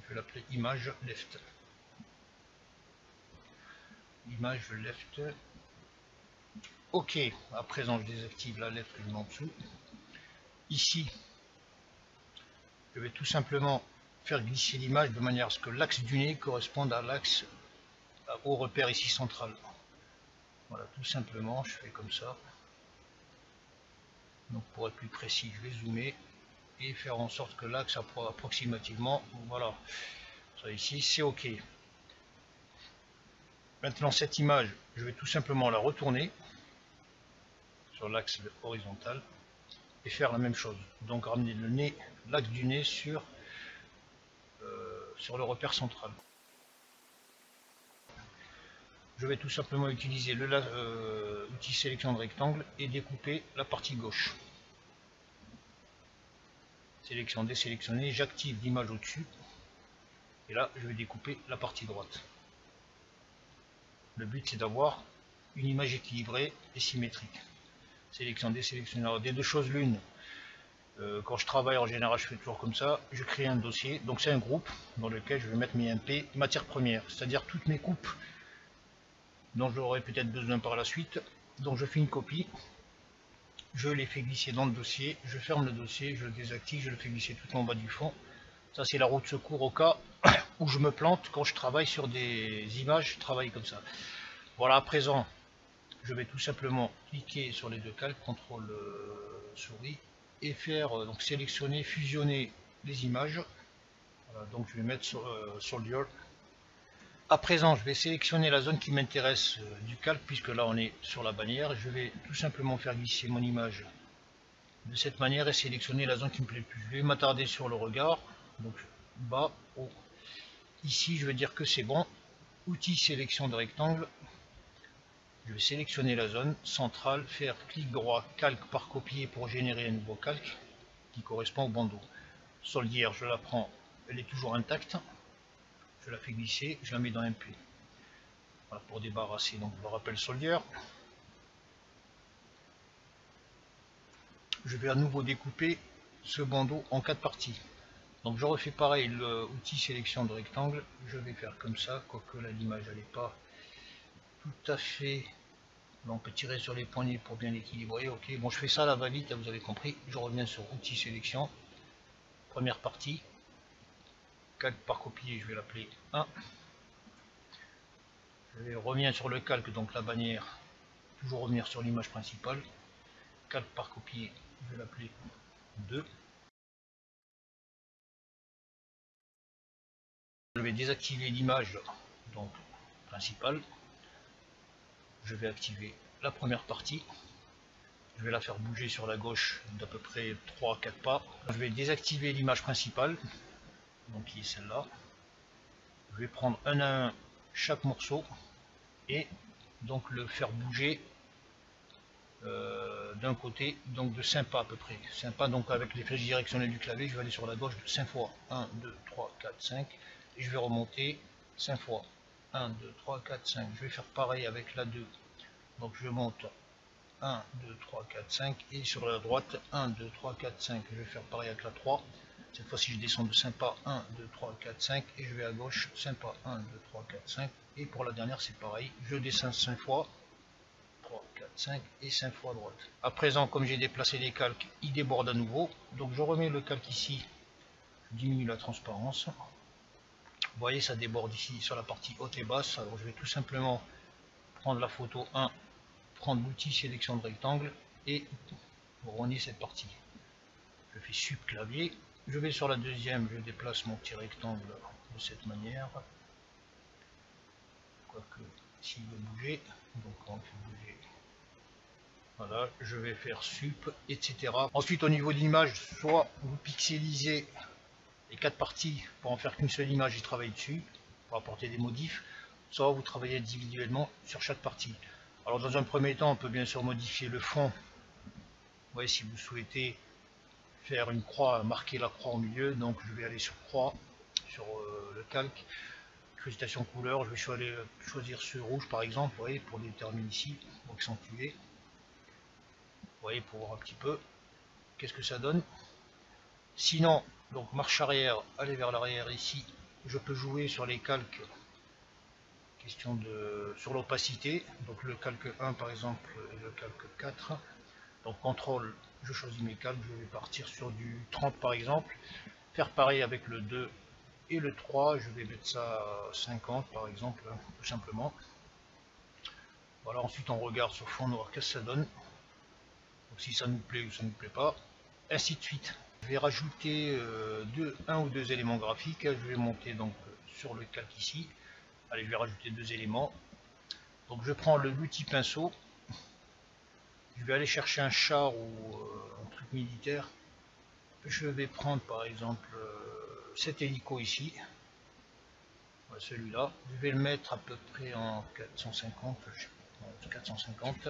Je vais l'appeler image left. Image left. Ok, à présent je désactive la lettre qui est en dessous. Ici, je vais tout simplement faire glisser l'image de manière à ce que l'axe du nez corresponde à l'axe, au repère ici central. Voilà, tout simplement, je fais comme ça. Donc pour être plus précis, je vais zoomer et faire en sorte que l'axe approximativement, voilà, ça ici c'est ok. Maintenant cette image, je vais tout simplement la retourner sur l'axe horizontal et faire la même chose. Donc ramener le nez, l'axe du nez sur le repère central. Je vais tout simplement utiliser l'outil sélection de rectangle et découper la partie gauche. Sélection désélectionner, j'active l'image au-dessus et là je vais découper la partie droite. Le but c'est d'avoir une image équilibrée et symétrique. Sélection désélectionner, alors des deux choses l'une. Quand je travaille en général je fais toujours comme ça, je crée un dossier, donc c'est un groupe dans lequel je vais mettre mes MP matières premières, c'est-à-dire toutes mes coupes dont j'aurai peut-être besoin par la suite. Donc je fais une copie, je les fais glisser dans le dossier, je ferme le dossier, je le désactive, je le fais glisser tout en bas du fond. Ça c'est la roue de secours au cas où je me plante quand je travaille sur des images, je travaille comme ça. Voilà, à présent je vais tout simplement cliquer sur les deux calques, CTRL souris, et faire donc sélectionner, fusionner les images. Voilà, donc je vais mettre sur Soldier. À présent, je vais sélectionner la zone qui m'intéresse du calque, puisque là on est sur la bannière. Je vais tout simplement faire glisser mon image de cette manière et sélectionner la zone qui me plaît le plus. Je vais m'attarder sur le regard, donc bas, haut. Ici, je vais dire que c'est bon. Outil sélection de rectangle. Je vais sélectionner la zone centrale, faire clic droit, calque par copier pour générer un nouveau calque. qui correspond au bandeau. Soldière, je la prends, elle est toujours intacte, je la fais glisser, je la mets dans un puits. Voilà, pour débarrasser donc le rappel soldière. Je vais à nouveau découper ce bandeau en 4 parties. Donc je refais pareil, l'outil sélection de rectangle, je vais faire comme ça, quoique là l'image elle n'est pas tout à fait. On peut tirer sur les poignées pour bien l'équilibrer. Ok, bon je fais ça à la va-vite, vous avez compris. Je reviens sur outil sélection, première partie, calque par copier, je vais l'appeler 1. Je reviens sur le calque, donc la bannière, toujours revenir sur l'image principale, calque par copier, je vais l'appeler 2. Je vais désactiver l'image donc principale. Je vais activer la première partie. Je vais la faire bouger sur la gauche d'à peu près 3-4 pas. Je vais désactiver l'image principale, donc qui est celle-là. Je vais prendre un à un chaque morceau et donc le faire bouger d'un côté, donc de 5 pas à peu près. 5 pas, donc avec les flèches directionnelles du clavier, je vais aller sur la gauche de 5 fois. 1, 2, 3, 4, 5. Et je vais remonter 5 fois. 1, 2, 3, 4, 5. Je vais faire pareil avec la 2. Donc je monte 1, 2, 3, 4, 5. Et sur la droite, 1, 2, 3, 4, 5. Je vais faire pareil avec la 3. Cette fois-ci, je descends de 5 pas. 1, 2, 3, 4, 5. Et je vais à gauche, 5 pas. 1, 2, 3, 4, 5. Et pour la dernière, c'est pareil. Je descends 5 fois. 3, 4, 5 et 5 fois à droite. À présent, comme j'ai déplacé les calques, ils débordent à nouveau. Donc je remets le calque ici. Je diminue la transparence. Vous voyez, ça déborde ici sur la partie haute et basse. Alors je vais tout simplement prendre la photo 1, prendre l'outil sélection de rectangle et rogner cette partie. Je fais sub clavier. Je vais sur la deuxième, je déplace mon petit rectangle de cette manière. Quoique, s'il veut bouger, donc on fait bouger. Voilà, je vais faire sup, etc. Ensuite, au niveau de l'image, soit vous pixelisez les 4 parties pour en faire qu'une seule image et travailler dessus, pour apporter des modifs, soit vous travaillez individuellement sur chaque partie. Alors dans un premier temps, on peut bien sûr modifier le fond. Vous voyez, si vous souhaitez faire une croix, marquer la croix au milieu, donc je vais aller sur croix, sur le calque, incrustation couleur, je vais choisir ce rouge par exemple, vous voyez, pour déterminer ici, pour accentuer. Vous voyez, pour voir un petit peu qu'est-ce que ça donne. Sinon, donc marche arrière, aller vers l'arrière ici, je peux jouer sur les calques, question de sur l'opacité, donc le calque 1 par exemple et le calque 4. Donc contrôle, je choisis mes calques, je vais partir sur du 30 par exemple, faire pareil avec le 2 et le 3, je vais mettre ça à 50 par exemple, hein, tout simplement. Voilà, ensuite on regarde sur fond noir, qu'est-ce que ça donne. Donc si ça nous plaît ou ça ne nous plaît pas, ainsi de suite. Je vais rajouter un ou deux éléments graphiques. Je vais monter donc sur le calque ici. Allez, je vais rajouter 2 éléments. Donc je prends l'outil pinceau. Je vais aller chercher un char ou un truc militaire. Je vais prendre par exemple cet hélico ici. Celui-là. Je vais le mettre à peu près en 450. 450.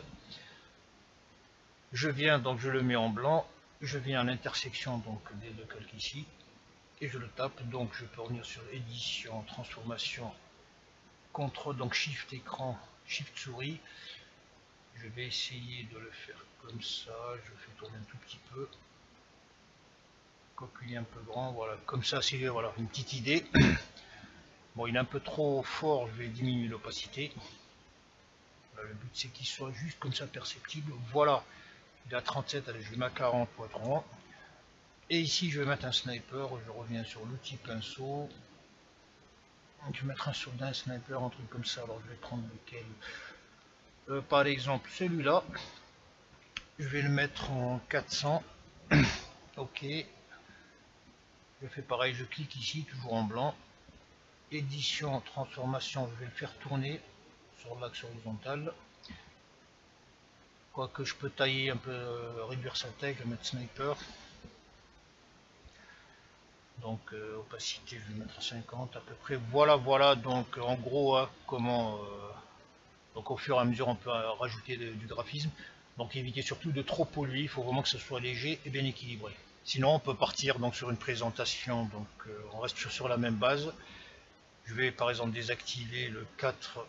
Je viens, donc je le mets en blanc. Je viens à l'intersection donc des 2 calques ici. Et je le tape, donc je peux revenir sur édition, transformation, contrôle, donc shift écran, shift souris. Je vais essayer de le faire comme ça, je fais tourner un tout petit peu, quoique il est un peu grand, voilà, comme ça, c'est voilà, une petite idée. Bon, il est un peu trop fort, je vais diminuer l'opacité. Voilà, le but c'est qu'il soit juste comme ça perceptible. Voilà, il est à 37, allez, je vais mettre à 40 pour être rond. Et ici, je vais mettre un sniper, je reviens sur l'outil pinceau. Je vais mettre un soldat, un sniper, un truc comme ça. Alors je vais prendre lequel, par exemple celui-là. Je vais le mettre en 400. Ok. Je fais pareil, je clique ici, toujours en blanc. Édition, transformation, je vais le faire tourner sur l'axe horizontal. Quoique je peux tailler un peu, réduire sa taille, je vais mettre sniper. Donc opacité, je vais mettre à 50 à peu près. Voilà, donc en gros, hein, comment... donc au fur et à mesure, on peut rajouter du graphisme. Donc évitez surtout de trop polluer, il faut vraiment que ce soit léger et bien équilibré. Sinon on peut partir donc sur une présentation, donc on reste sur la même base. Je vais par exemple désactiver le 4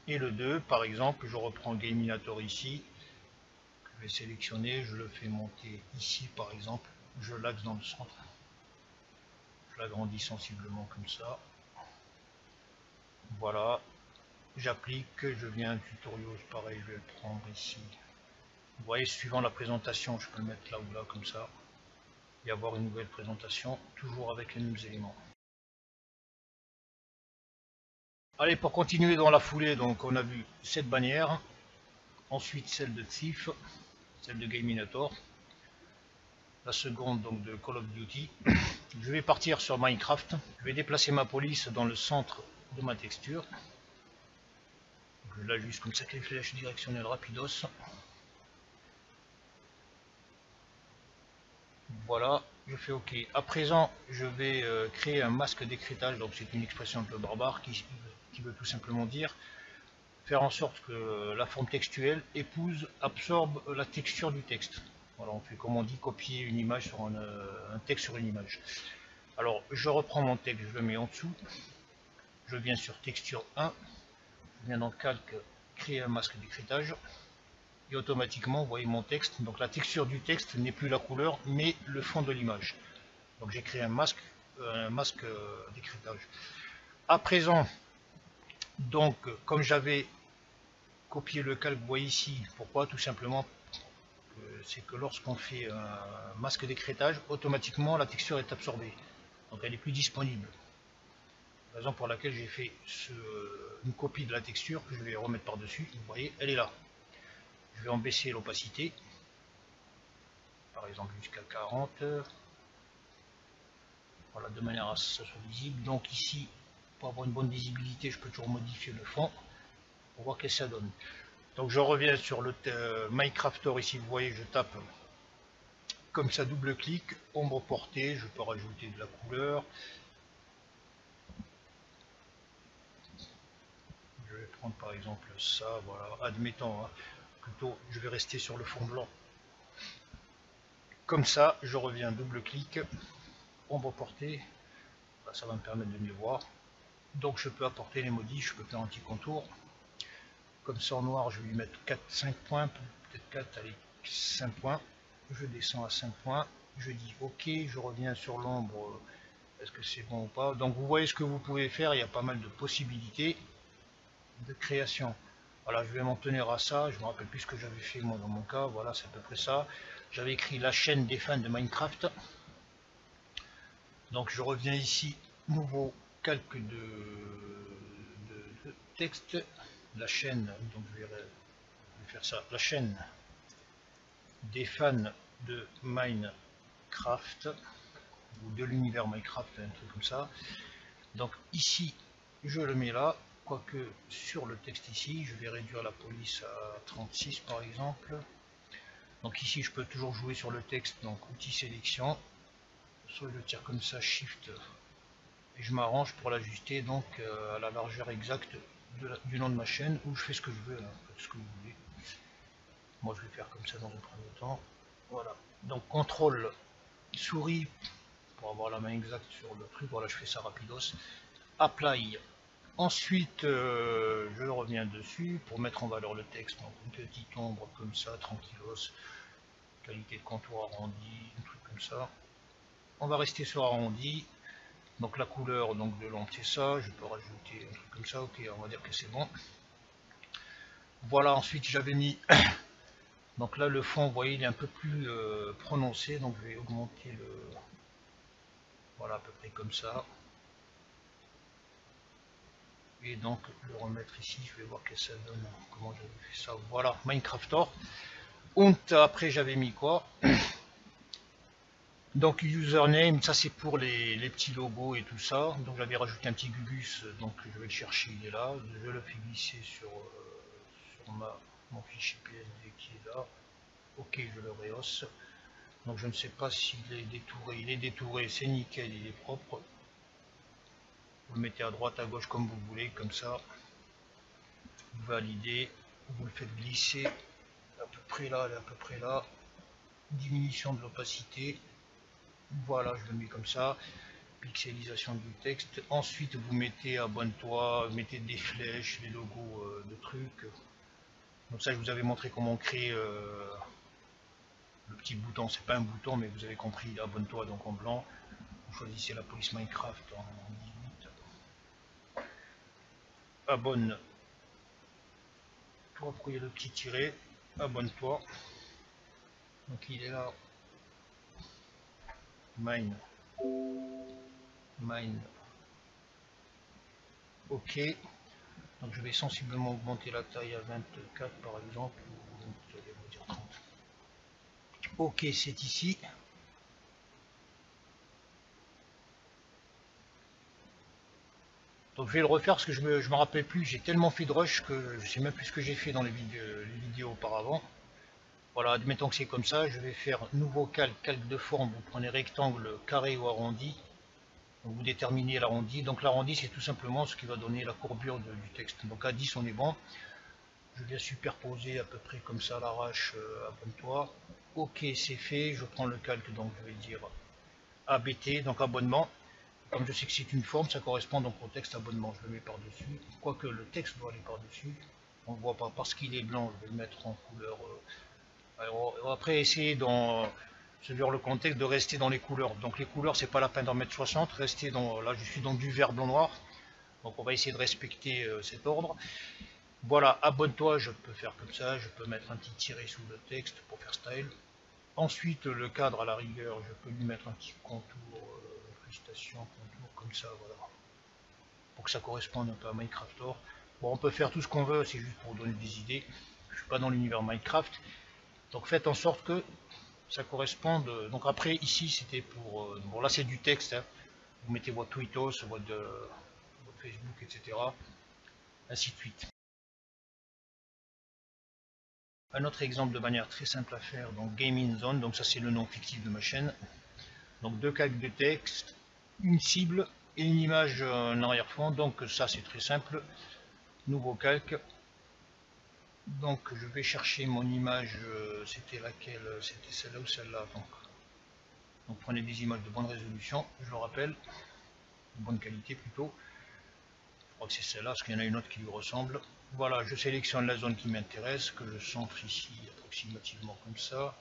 et le 2 par exemple. Je reprends Gaminator ici, je vais sélectionner, je le fais monter ici par exemple, je l'axe dans le centre, je l'agrandis sensiblement comme ça. Voilà, j'applique, je viens un tutoriel pareil, je vais le prendre ici. Vous voyez, suivant la présentation, je peux le mettre là ou là comme ça et avoir une nouvelle présentation, toujours avec les mêmes éléments. Allez, pour continuer dans la foulée, donc on a vu cette bannière, ensuite celle de Thief, celle de Gaminator, la seconde donc de Call of Duty. Je vais partir sur Minecraft, je vais déplacer ma police dans le centre de ma texture. Je l'ajuste comme ça avec les flèches directionnelles rapidos. Voilà, je fais OK. À présent, je vais créer un masque d'écrétage, donc c'est une expression un peu barbare qui veut tout simplement dire faire en sorte que la forme textuelle épouse, absorbe la texture du texte. Voilà, on fait comme on dit, copier une image sur un texte sur une image. Alors, je reprends mon texte, je le mets en dessous. Je viens sur texture 1. Je viens dans calque, créer un masque d'écrétage. Et automatiquement, vous voyez mon texte. Donc la texture du texte n'est plus la couleur, mais le fond de l'image. Donc j'ai créé un masque d'écrétage. À présent, donc comme j'avais copié le calque, vous voyez ici, pourquoi? Tout simplement, c'est que lorsqu'on fait un masque d'écrétage, automatiquement la texture est absorbée. Donc elle est plus disponible. Raison pour laquelle j'ai fait une copie de la texture que je vais remettre par-dessus. Vous voyez, elle est là. Je vais en baisser l'opacité, par exemple jusqu'à 40. Voilà, de manière à ce que ça soit visible. Donc ici, pour avoir une bonne visibilité, je peux toujours modifier le fond pour voir qu'est-ce que ça donne. Donc je reviens sur le Minecrafter ici, vous voyez, je tape comme ça, double-clic, ombre portée, je peux rajouter de la couleur. Je vais prendre par exemple ça, voilà, admettons, hein, plutôt je vais rester sur le fond blanc. Comme ça, je reviens, double-clic, ombre portée, ça va me permettre de mieux voir. Donc je peux apporter les modifs, je peux faire un petit contour. Comme ça en noir, je vais lui mettre 4-5 points, peut-être 4, allez, 5 points. Je descends à 5 points, je dis OK, je reviens sur l'ombre, est-ce que c'est bon ou pas. Donc vous voyez ce que vous pouvez faire, il y a pas mal de possibilités de création. Voilà, je vais m'en tenir à ça, je me rappelle plus ce que j'avais fait moi dans mon cas, voilà, c'est à peu près ça. J'avais écrit la chaîne des fans de Minecraft. Donc je reviens ici, nouveau calque de texte, la chaîne, donc je vais faire ça, la chaîne des fans de Minecraft, ou de l'univers Minecraft, un truc comme ça. Donc ici, je le mets là, quoique sur le texte ici, je vais réduire la police à 36 par exemple. Donc ici, je peux toujours jouer sur le texte, donc outil sélection, soit je le tire comme ça, shift, et je m'arrange pour l'ajuster donc à la largeur exacte du nom de ma chaîne, où je fais ce que je veux, hein, faites ce que vous voulez. Moi je vais faire comme ça dans un premier temps. Voilà, donc contrôle souris pour avoir la main exacte sur le truc. Voilà, je fais ça rapidos. Apply. Ensuite, je reviens dessus pour mettre en valeur le texte. Donc une petite ombre comme ça, tranquillos. Qualité de contour arrondi, un truc comme ça. On va rester sur arrondi. Donc la couleur donc de l'ombre c'est ça. Je peux rajouter un truc comme ça. Ok, on va dire que c'est bon. Voilà, ensuite j'avais mis donc là le fond, vous voyez, il est un peu plus prononcé, donc je vais augmenter le, voilà, à peu près comme ça, et donc le remettre ici. Je vais voir que ça donne, comment j'avais fait ça. Voilà, Minecrafter. Und après j'avais mis quoi, donc username, ça c'est pour les petits logos et tout ça. Donc j'avais rajouté un petit gugus, donc je vais le chercher, il est là, je le fais glisser sur mon fichier PSD qui est là. Ok, je le rehausse. Donc je ne sais pas s'il est détouré. Il est détouré, c'est nickel, il est propre. Vous le mettez à droite, à gauche comme vous voulez, comme ça. Vous validez, vous le faites glisser à peu près là, à peu près là. Diminution de l'opacité. Voilà, je le mets comme ça. Pixelisation du texte. Ensuite, vous mettez abonne-toi, mettez des flèches, des logos de trucs. Donc ça, je vous avais montré comment créer le petit bouton. C'est pas un bouton, mais vous avez compris. Abonne-toi, donc en blanc. Vous choisissez la police Minecraft en 18. Abonne-toi, pourquoi il y a le petit tiret. Abonne-toi. Donc il est là. Mine. OK. Donc je vais sensiblement augmenter la taille à 24 par exemple, ou vous allez vous dire 30. OK, c'est ici. Donc je vais le refaire parce que je me rappelle plus, j'ai tellement fait de rush que je sais même plus ce que j'ai fait dans les vidéos auparavant. Voilà, admettons que c'est comme ça, je vais faire nouveau calque de forme, vous prenez rectangle, carré ou arrondi. Donc vous déterminez l'arrondi. Donc l'arrondi c'est tout simplement ce qui va donner la courbure du texte. Donc à 10 on est bon. Je viens superposer à peu près comme ça à l'arrache, abonne-toi. OK, c'est fait, je prends le calque, donc je vais dire ABT, donc abonnement. Comme je sais que c'est une forme, ça correspond donc au texte abonnement, je le mets par-dessus. Quoique le texte doit aller par-dessus, on ne voit pas parce qu'il est blanc, je vais le mettre en couleur. Alors, on va après essayer dans selon le contexte de rester dans les couleurs. Donc les couleurs, c'est pas la peine d'en mettre 60, rester dans. Là je suis dans du vert, blanc, noir. Donc on va essayer de respecter cet ordre. Voilà, abonne-toi, je peux faire comme ça, je peux mettre un petit tiret sous le texte pour faire style. Ensuite, le cadre à la rigueur, je peux lui mettre un petit contour, félicitations, contour comme ça, voilà. Pour que ça corresponde un peu à Minecraftor. Bon, on peut faire tout ce qu'on veut, c'est juste pour donner des idées. Je suis pas dans l'univers Minecraft. Donc faites en sorte que ça corresponde. Donc après, ici, c'était pour... bon, là, c'est du texte. Hein. Vous mettez votre tweetos, votre Facebook, etc. Ainsi de suite. Un autre exemple de manière très simple à faire, donc Gaming Zone, donc ça c'est le nom fictif de ma chaîne. Donc deux calques de texte, une cible et une image en arrière-fond, donc ça c'est très simple. Nouveau calque. Donc je vais chercher mon image, c'était laquelle? C'était celle-là ou celle-là. Donc prenez des images de bonne résolution, je le rappelle, de bonne qualité plutôt. Je crois que c'est celle-là, parce qu'il y en a une autre qui lui ressemble. Voilà, je sélectionne la zone qui m'intéresse, que je centre ici approximativement comme ça.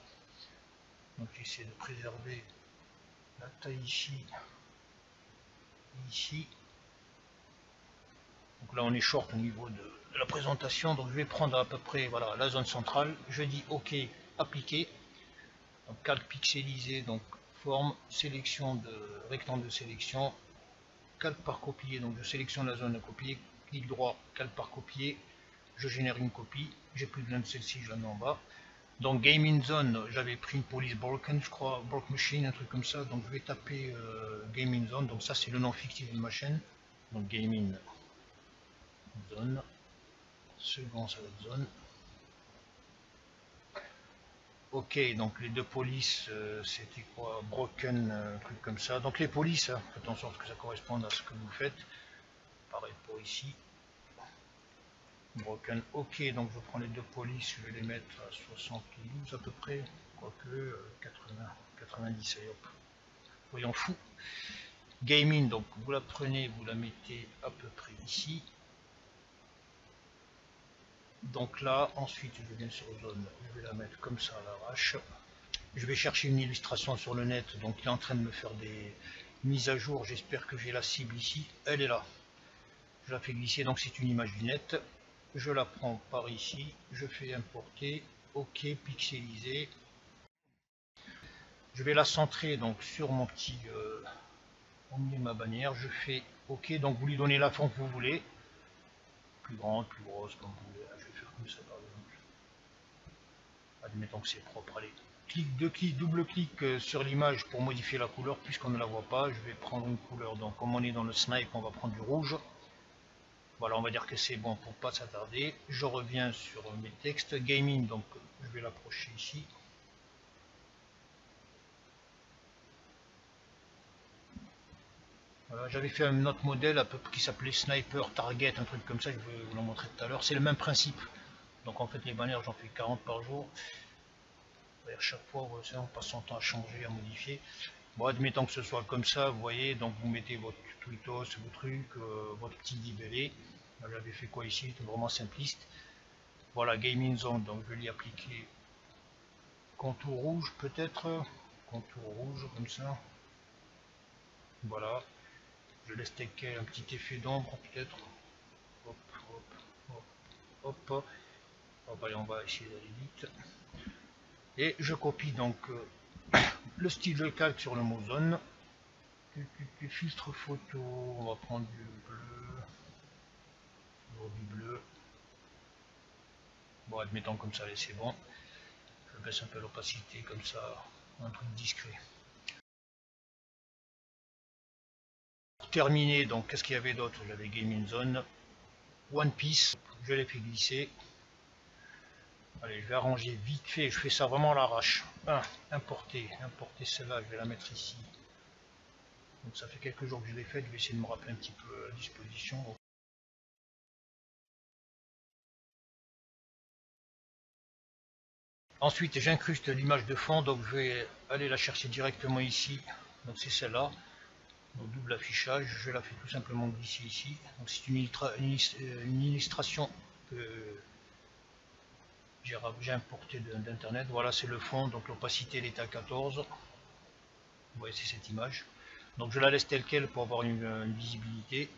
Donc j'essaie de préserver la taille ici et ici. Donc là on est short au niveau de la présentation, donc je vais prendre à peu près voilà, la zone centrale. Je dis OK, appliquer. Donc calque pixelisé, donc forme, sélection de rectangle de sélection, calque par copier, donc je sélectionne la zone à copier, clic droit, calque par copier, je génère une copie, j'ai plus besoin de celle-ci, je la mets en bas. Donc Gaming Zone, j'avais pris une police broken, je crois, broke machine, un truc comme ça, donc je vais taper Gaming Zone, donc ça c'est le nom fictif de ma chaîne, donc Gaming Zone, second ça va être zone. OK, donc les deux polices, c'était quoi? Broken, un truc comme ça. Donc les polices, hein, faites en sorte que ça corresponde à ce que vous faites. Pareil pour ici. Broken, OK, donc je prends les deux polices, je vais les mettre à 72 à peu près, quoique 80, 90, allez hop. Voyons fou. Gaming, donc vous la prenez, vous la mettez à peu près ici. Donc là, ensuite je viens sur zone, je vais la mettre comme ça à l'arrache. Je vais chercher une illustration sur le net, donc il est en train de me faire des mises à jour, j'espère que j'ai la cible ici, elle est là. Je la fais glisser, donc c'est une image du net. Je la prends par ici, je fais importer, OK, pixelisé. Je vais la centrer donc sur mon petit au milieu de ma bannière, je fais OK, donc vous lui donnez la forme que vous voulez, plus grande, plus grosse, comme vous voulez. Je vais faire comme ça par exemple. Admettons que c'est propre, allez. Double-clic sur l'image pour modifier la couleur, puisqu'on ne la voit pas. Je vais prendre une couleur, donc comme on est dans le snipe, on va prendre du rouge. Voilà, on va dire que c'est bon pour pas s'attarder. Je reviens sur mes textes. Gaming, donc je vais l'approcher ici. Voilà, j'avais fait un autre modèle à peu près qui s'appelait Sniper Target, un truc comme ça, je vais vous le montrer tout à l'heure. C'est le même principe. Donc en fait les bannières j'en fais 40 par jour. Chaque fois on passe son temps à changer, à modifier. Bon, admettons que ce soit comme ça, vous voyez, donc vous mettez votre tweetos, vos trucs, votre petit libellé. J'avais fait quoi ici, c'est vraiment simpliste. Voilà, gaming zone, donc je vais lui appliquer contour rouge peut-être, contour rouge comme ça. Voilà, je laisse tel quel un petit effet d'ombre peut-être. Hop, hop, hop, hop. Hop, allez, on va essayer d'aller vite. Et je copie donc le style de calque sur le mot zone. Filtre photo, on va prendre du bleu. Bon, admettons comme ça, c'est bon. Je baisse un peu l'opacité comme ça, un truc discret. Pour terminer, donc qu'est-ce qu'il y avait d'autre? J'avais Gaming Zone, One Piece, je l'ai fait glisser. Allez, je vais arranger vite fait, je fais ça vraiment à l'arrache. Importer celle-là, je vais la mettre ici. Donc ça fait quelques jours que je l'ai faite, je vais essayer de me rappeler un petit peu la disposition. Ensuite, j'incruste l'image de fond, donc je vais aller la chercher directement ici. Donc c'est celle-là. Donc double affichage, je la fais tout simplement glisser ici. Donc c'est une illustration que j'ai importée d'internet. Voilà, c'est le fond, donc l'opacité elle est à 14. Vous voyez, c'est cette image. Donc je la laisse telle quelle pour avoir une visibilité.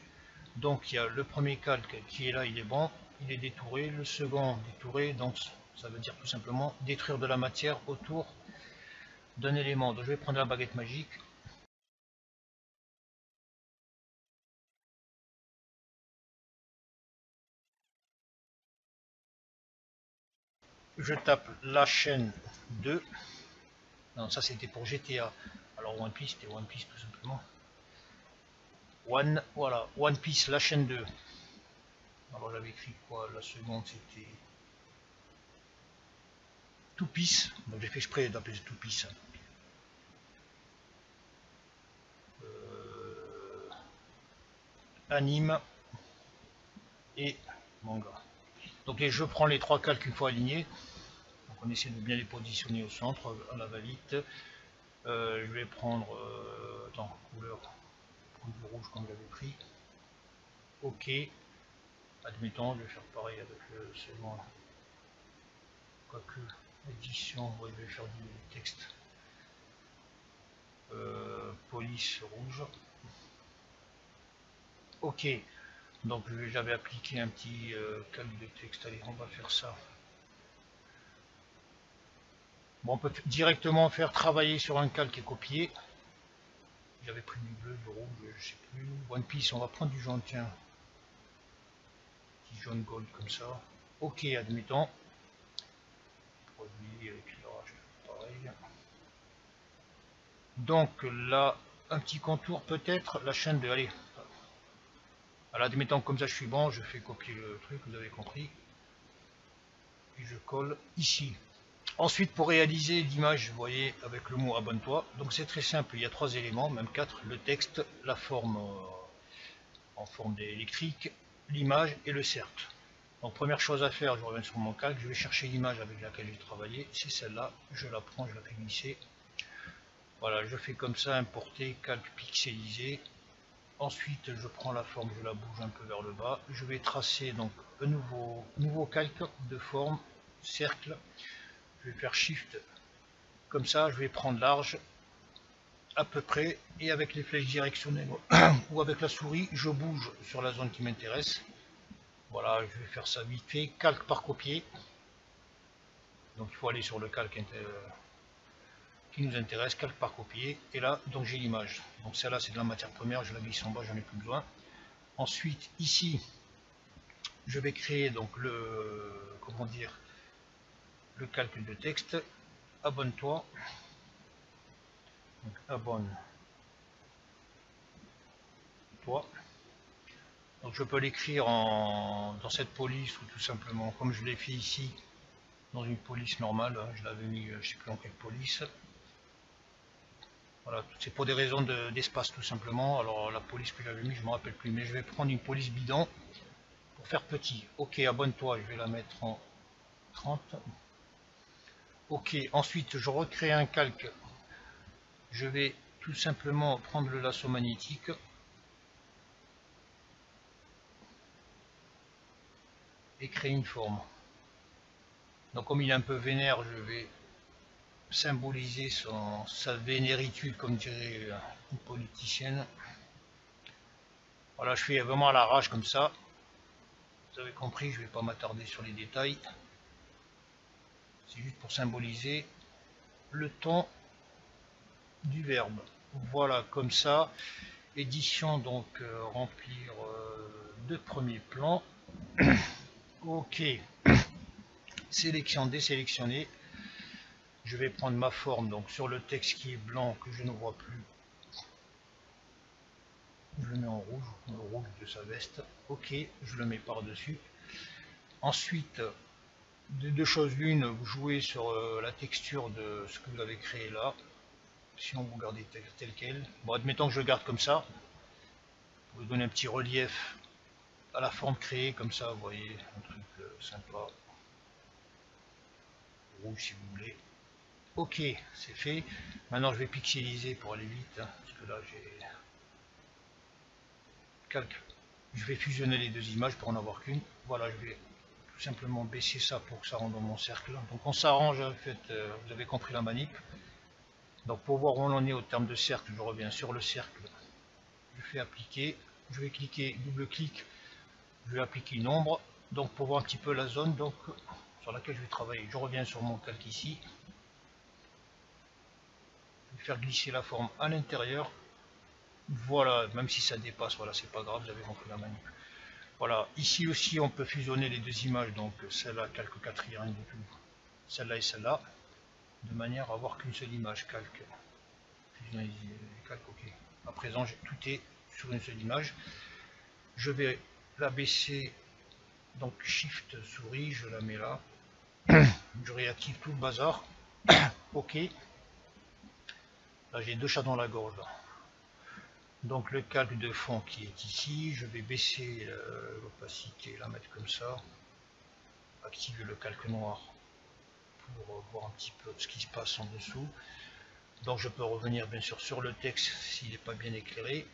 Donc il y a le premier calque qui est là, il est bon, il est détouré. Le second détouré, donc ça veut dire tout simplement détruire de la matière autour d'un élément. Donc je vais prendre la baguette magique. Je tape la chaîne 2. Non, ça c'était pour GTA. Alors One Piece, c'était One Piece tout simplement. Voilà, One Piece, la chaîne 2. Alors j'avais écrit quoi? La seconde c'était Two Piece. Donc j'ai fait exprès d'appeler Two Piece. Anime et manga. Donc je prends les trois calques une fois alignés. Donc on essaie de bien les positionner au centre, à la va-vite. Je vais prendre couleur, du rouge comme j'avais pris. Ok. Admettons, je vais faire pareil avec le second. Quoique, édition, ouais, je vais faire du texte. Police rouge. Ok. Donc j'avais appliqué un petit calque de texte. Allez, on va faire ça. Bon, on peut directement faire travailler sur un calque et copier. J'avais pris du bleu, du rouge, je sais plus. One Piece, on va prendre du jaune, tiens. Petit jaune gold comme ça. Ok, admettons. Produit, éclairage, pareil. Donc là, un petit contour peut-être, la chaîne de... Allez. Alors admettons comme ça je suis bon, je fais copier le truc, vous avez compris. Et je colle ici. Ensuite, pour réaliser l'image, vous voyez, avec le mot abonne-toi, donc c'est très simple, il y a trois éléments, même quatre, le texte, la forme en forme électrique, l'image et le cercle. Donc première chose à faire, je reviens sur mon calque, je vais chercher l'image avec laquelle j'ai travaillé, c'est celle-là, je la prends, je la fais glisser. Voilà, je fais comme ça, importer, calque pixelisé. Ensuite, je prends la forme, je la bouge un peu vers le bas, je vais tracer donc un nouveau calque de forme, cercle. Je vais faire Shift, comme ça je vais prendre large à peu près, et avec les flèches directionnelles ou avec la souris, je bouge sur la zone qui m'intéresse. Voilà, je vais faire ça vite fait, calque par copier. Donc il faut aller sur le calque qui nous intéresse, calque par copier, et là donc j'ai l'image. Donc celle-là c'est de la matière première, je la glisse en bas, j'en ai plus besoin. Ensuite ici, je vais créer donc le calque de texte. Abonne-toi. Donc abonne-toi. Donc je peux l'écrire dans cette police ou tout simplement comme je l'ai fait ici dans une police normale. Je l'avais mis, je ne sais plus en quelle police. Voilà, c'est pour des raisons d'espace tout simplement. Alors la police que j'avais mis, je ne me rappelle plus, mais je vais prendre une police bidon pour faire petit. Ok, abonne-toi, je vais la mettre en 30. Ok, ensuite je recrée un calque. Je vais tout simplement prendre le lasso magnétique et créer une forme. Donc comme il est un peu vénère, je vais symboliser sa vénéritude, comme dirait une politicienne. Voilà, je fais vraiment à l'arrache comme ça. Vous avez compris, je ne vais pas m'attarder sur les détails. C'est juste pour symboliser le ton du verbe. Voilà, comme ça. Édition, donc remplir deux premiers plans. Ok. Sélection, désélectionner. Je vais prendre ma forme, donc sur le texte qui est blanc, que je ne vois plus. Je le mets en rouge, le rouge de sa veste. Ok, je le mets par-dessus. Ensuite, de deux choses l'une, vous jouez sur la texture de ce que vous avez créé là. Si on vous gardez tel quel. Bon, admettons que je le garde comme ça. Pour vous donner un petit relief à la forme créée, comme ça, vous voyez, un truc sympa. Rouge si vous voulez. Ok, c'est fait. Maintenant, je vais pixeliser pour aller vite, hein, parce que là, j'ai calque. Je vais fusionner les deux images pour en avoir qu'une. Voilà, je vais tout simplement baisser ça pour que ça rentre dans mon cercle. Donc on s'arrange, en fait, vous avez compris la manip. Donc pour voir où on en est au terme de cercle, je reviens sur le cercle. Je fais appliquer, je vais cliquer, double-clic, je vais appliquer une ombre. Donc pour voir un petit peu la zone donc, sur laquelle je vais travailler, je reviens sur mon calque ici. Je vais faire glisser la forme à l'intérieur. Voilà, même si ça dépasse, voilà, c'est pas grave, vous avez compris la manip. Voilà, ici aussi on peut fusionner les deux images, donc celle-là, calque 4, il n'y a rien du tout. Celle-là et celle-là, de manière à avoir qu'une seule image, calque. Fusionner les calques, ok. À présent, tout est sur une seule image. Je vais la baisser, donc Shift souris, je la mets là. Je réactive tout le bazar. Ok. Là j'ai deux chats dans la gorge. Là. Donc le calque de fond qui est ici, je vais baisser l'opacité, la mettre comme ça. Activer le calque noir pour voir un petit peu ce qui se passe en dessous. Donc je peux revenir bien sûr sur le texte s'il n'est pas bien éclairé,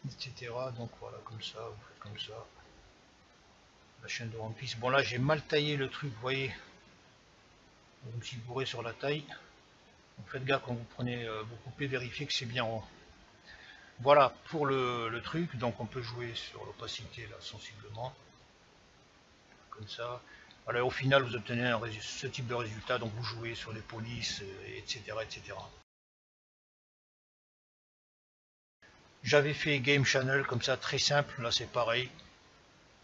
etc. Donc voilà, comme ça, vous faites comme ça. La chaîne de One Piece. Bon là j'ai mal taillé le truc, vous voyez. Je me suis bourré sur la taille. Donc faites gaffe quand vous prenez, vous coupez, vérifiez que c'est bien rond. Voilà pour le truc, donc on peut jouer sur l'opacité là sensiblement. Comme ça. Alors au final vous obtenez ce type de résultat, donc vous jouez sur les polices, etc., etc. J'avais fait Game Channel comme ça, très simple, là c'est pareil.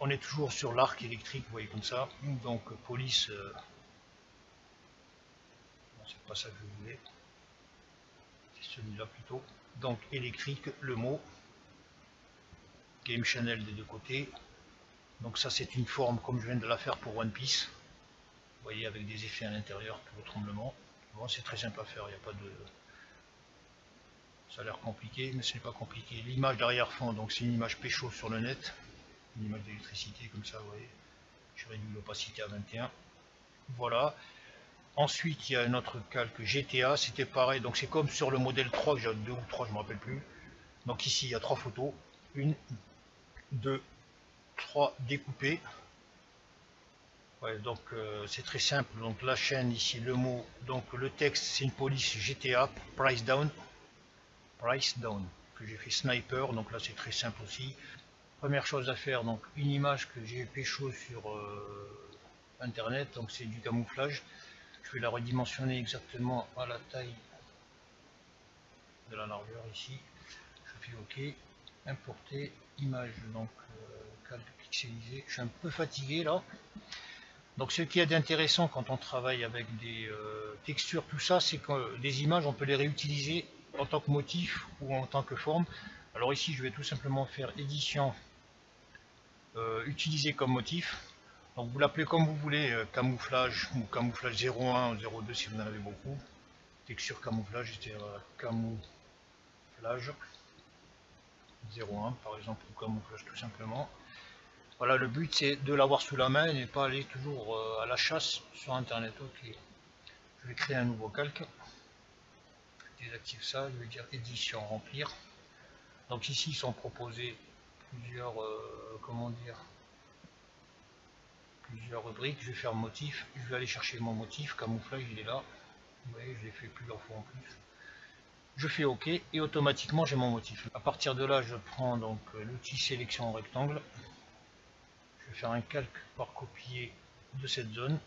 On est toujours sur l'arc électrique, vous voyez comme ça. Donc police, c'est pas ça que je voulais. C'est celui-là plutôt. Donc électrique, le mot. Game Channel des deux côtés. Donc ça c'est une forme comme je viens de la faire pour One Piece. Vous voyez avec des effets à l'intérieur pour le tremblement. Bon c'est très simple à faire, il n'y a pas de... Ça a l'air compliqué, mais ce n'est pas compliqué. L'image d'arrière-fond, donc c'est une image pécho sur le net. Une image d'électricité comme ça, vous voyez. Je réduis l'opacité à 21. Voilà. Ensuite, il y a un autre calque GTA, c'était pareil. Donc c'est comme sur le modèle 3, que j'ai 2 ou 3, je ne me rappelle plus. Donc ici, il y a 3 photos. 1, 2, 3 découpées. Ouais, donc c'est très simple. Donc la chaîne ici, le mot, donc le texte, c'est une police GTA, price down. Price down. Que j'ai fait sniper, donc là c'est très simple aussi. Première chose à faire, donc une image que j'ai pécho sur internet, donc c'est du camouflage. Je vais la redimensionner exactement à la taille de la largeur ici. Je fais OK, importer image, donc calque pixelisé. Je suis un peu fatigué là. Donc ce qui est intéressant quand on travaille avec des textures, tout ça, c'est que des images, on peut les réutiliser en tant que motif ou en tant que forme. Alors ici, je vais tout simplement faire édition, utiliser comme motif. Donc vous l'appelez comme vous voulez, camouflage ou camouflage 01 ou 02 si vous en avez beaucoup. Texture camouflage, c'était camouflage 01 par exemple, ou camouflage tout simplement. Voilà, le but c'est de l'avoir sous la main et pas aller toujours à la chasse sur internet. Ok, je vais créer un nouveau calque. je désactive ça, je vais dire édition, remplir. Donc ici ils sont proposés plusieurs, comment dire, plusieurs rubriques. Je vais faire motif, je vais aller chercher mon motif, camouflage il est là, vous voyez je l'ai fait plusieurs fois en plus. Je fais OK et automatiquement j'ai mon motif. À partir de là je prends donc l'outil sélection rectangle, je vais faire un calque par copier de cette zone.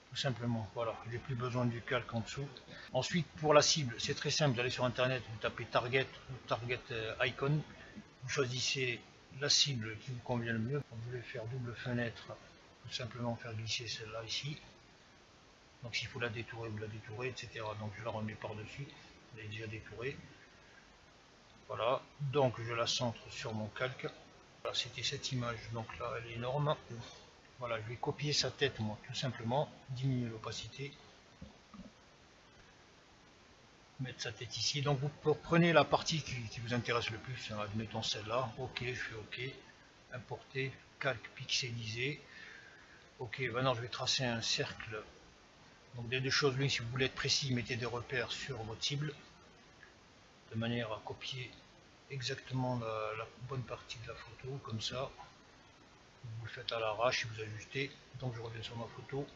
Tout simplement, voilà, j'ai plus besoin du calque en dessous. Ensuite pour la cible, c'est très simple, vous allez sur internet, vous tapez target ou target icon, vous choisissez la cible qui vous convient le mieux. Vous voulez faire double fenêtre, tout simplement faire glisser celle-là ici. Donc s'il faut la détourer, vous la détourez, etc. Donc je la remets par-dessus, elle est déjà détourée. Voilà, donc je la centre sur mon calque. Voilà, c'était cette image, donc là elle est énorme. Voilà, je vais copier sa tête moi, tout simplement, diminuer l'opacité. Mettre sa tête ici, donc vous prenez la partie qui vous intéresse le plus, admettons celle-là, ok, je fais ok, importer, calque pixelisé, ok, maintenant je vais tracer un cercle, donc des deux choses, lui si vous voulez être précis, mettez des repères sur votre cible, de manière à copier exactement la bonne partie de la photo, comme ça, vous le faites à l'arrache et vous ajustez, donc je reviens sur ma photo,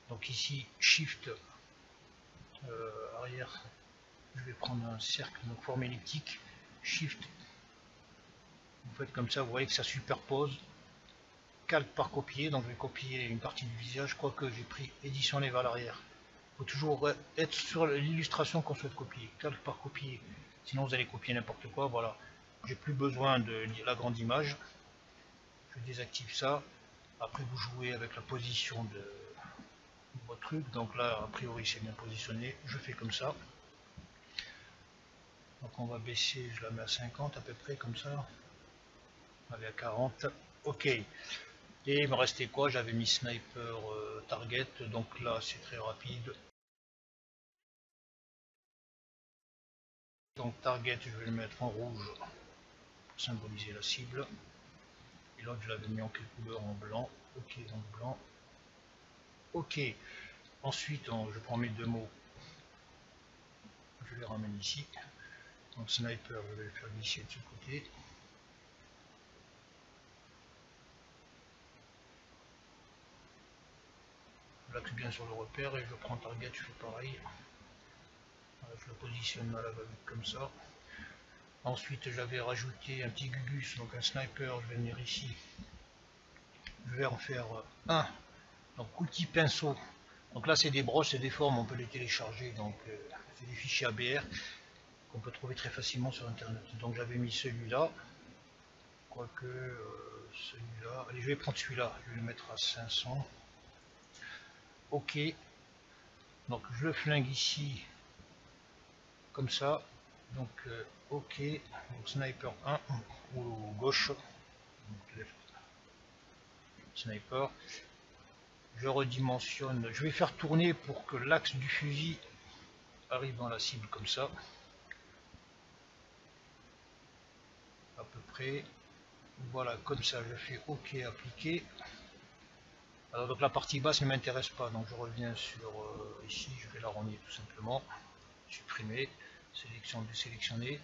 donc ici, Shift, arrière, je vais prendre un cercle, donc forme elliptique, Shift, vous faites comme ça, vous voyez que ça superpose, calque par copier, donc je vais copier une partie du visage, quoique j'ai pris édition lève à l'arrière. Il faut toujours être sur l'illustration qu'on souhaite copier, calque par copier, sinon vous allez copier n'importe quoi, voilà. J'ai plus besoin de la grande image, je désactive ça, après vous jouez avec la position de votre truc, donc là a priori c'est bien positionné, je fais comme ça. Donc on va baisser, je la mets à 50 à peu près comme ça, allez à 40, ok. Et il me restait quoi? J'avais mis sniper target, donc là c'est très rapide. Donc target, je vais le mettre en rouge pour symboliser la cible. Et l'autre je l'avais mis en quelle couleur? En blanc. Ok, donc blanc. Ok. Ensuite, je prends mes deux mots. Je les ramène ici. Donc sniper, je vais le faire glisser de ce côté. J'axe bien sur le repère et je prends target, je fais pareil. Voilà, je le positionne à la va-vite comme ça. Ensuite j'avais rajouté un petit gugus, donc un sniper, je vais venir ici. Je vais en faire un. Donc outil pinceau. Donc là c'est des brosses et des formes, on peut les télécharger. Donc c'est des fichiers ABR qu'on peut trouver très facilement sur internet. Donc j'avais mis celui-là. Quoique celui-là. Allez, je vais prendre celui-là, je vais le mettre à 500. Ok. Donc je le flingue ici comme ça. Donc ok. Donc sniper 1 ou gauche. Donc, sniper. Je redimensionne. Je vais faire tourner pour que l'axe du fusil arrive dans la cible comme ça. À peu près. Voilà, comme ça, je fais OK, appliquer. Alors donc la partie basse ne m'intéresse pas, donc je reviens sur ici, je vais la renier tout simplement, supprimer, sélectionner.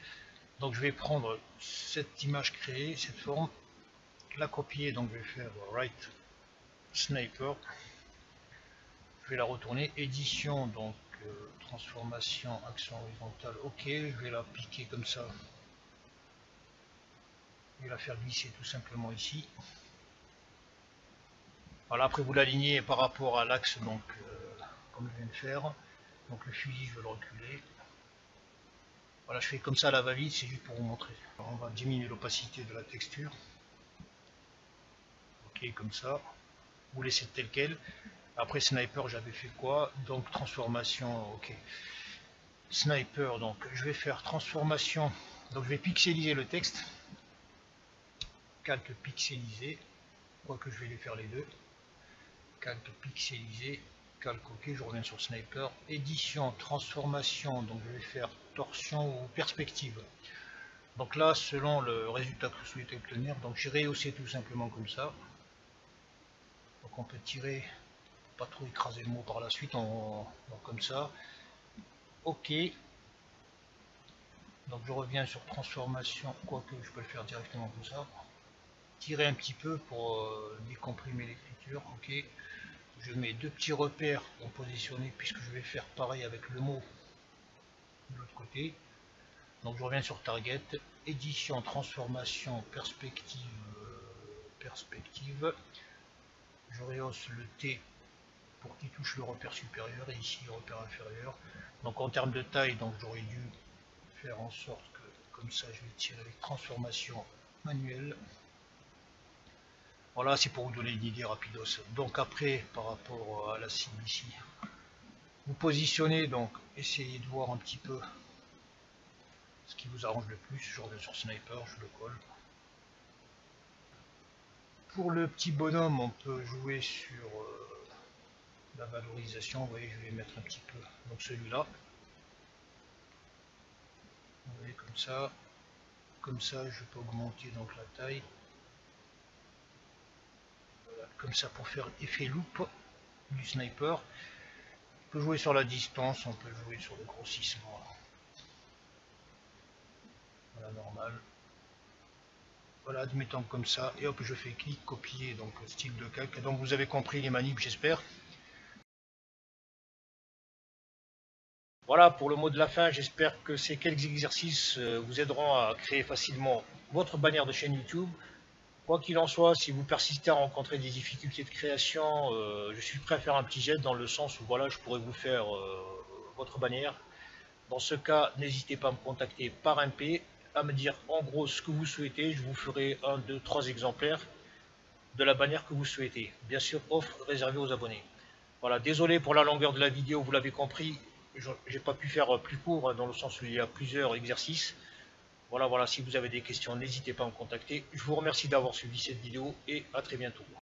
Donc je vais prendre cette image créée, cette forme, la copier, donc je vais faire right sniper, je vais la retourner, édition, donc transformation, action horizontale, ok, je vais la piquer comme ça, je vais la faire glisser tout simplement ici. Voilà, après vous l'alignez par rapport à l'axe, donc comme je viens de faire. Donc le fusil, je vais le reculer. Voilà, je fais comme ça à la va-vite, c'est juste pour vous montrer. Alors, on va diminuer l'opacité de la texture. Ok, comme ça. Vous laissez tel quel. Après sniper, j'avais fait quoi? Donc transformation, ok. Sniper, donc je vais faire transformation. Donc je vais pixeliser le texte. Calque pixelisé. Quoique je vais les faire les deux. Calque pixelisé. Calque ok, je reviens sur sniper. Édition, transformation, donc je vais faire torsion ou perspective. Donc là, selon le résultat que vous souhaitez obtenir, donc j'ai rehaussé tout simplement comme ça. Donc on peut tirer pas trop écraser le mot par la suite, donc comme ça. Ok. Donc je reviens sur transformation, quoique je peux le faire directement comme ça. Tirer un petit peu pour décomprimer l'écriture. Ok. Je mets deux petits repères pour positionner, puisque je vais faire pareil avec le mot de l'autre côté. Donc je reviens sur Target, édition, transformation, perspective, je rehausse le T pour qu'il touche le repère supérieur et ici le repère inférieur. Donc en termes de taille, donc j'aurais dû faire en sorte que comme ça je vais tirer les transformations manuelles. Voilà, c'est pour vous donner une idée rapidos. Donc après, par rapport à la cible ici, vous positionnez, donc essayez de voir un petit peu ce qui vous arrange le plus. Je reviens sur Sniper, je le colle. Pour le petit bonhomme, on peut jouer sur la valorisation. Vous voyez, je vais mettre un petit peu, donc celui-là. Vous voyez, comme ça, je peux augmenter donc la taille. Voilà, comme ça pour faire effet loupe du sniper. On peut jouer sur la distance, on peut jouer sur le grossissement. Voilà, normal. Voilà, admettons comme ça, et hop, je fais clic, copier, donc style de calque. Donc vous avez compris les manips, j'espère. Voilà pour le mot de la fin, j'espère que ces quelques exercices vous aideront à créer facilement votre bannière de chaîne YouTube. Quoi qu'il en soit, si vous persistez à rencontrer des difficultés de création, je suis prêt à faire un petit jet dans le sens où voilà, je pourrais vous faire votre bannière. Dans ce cas, n'hésitez pas à me contacter par MP, à me dire en gros ce que vous souhaitez. Je vous ferai 1, 2, 3 exemplaires de la bannière que vous souhaitez. Bien sûr, offre réservée aux abonnés. Voilà, désolé pour la longueur de la vidéo, vous l'avez compris, j'ai pas pu faire plus court dans le sens où il y a plusieurs exercices. Voilà, si vous avez des questions, n'hésitez pas à me contacter. Je vous remercie d'avoir suivi cette vidéo et à très bientôt.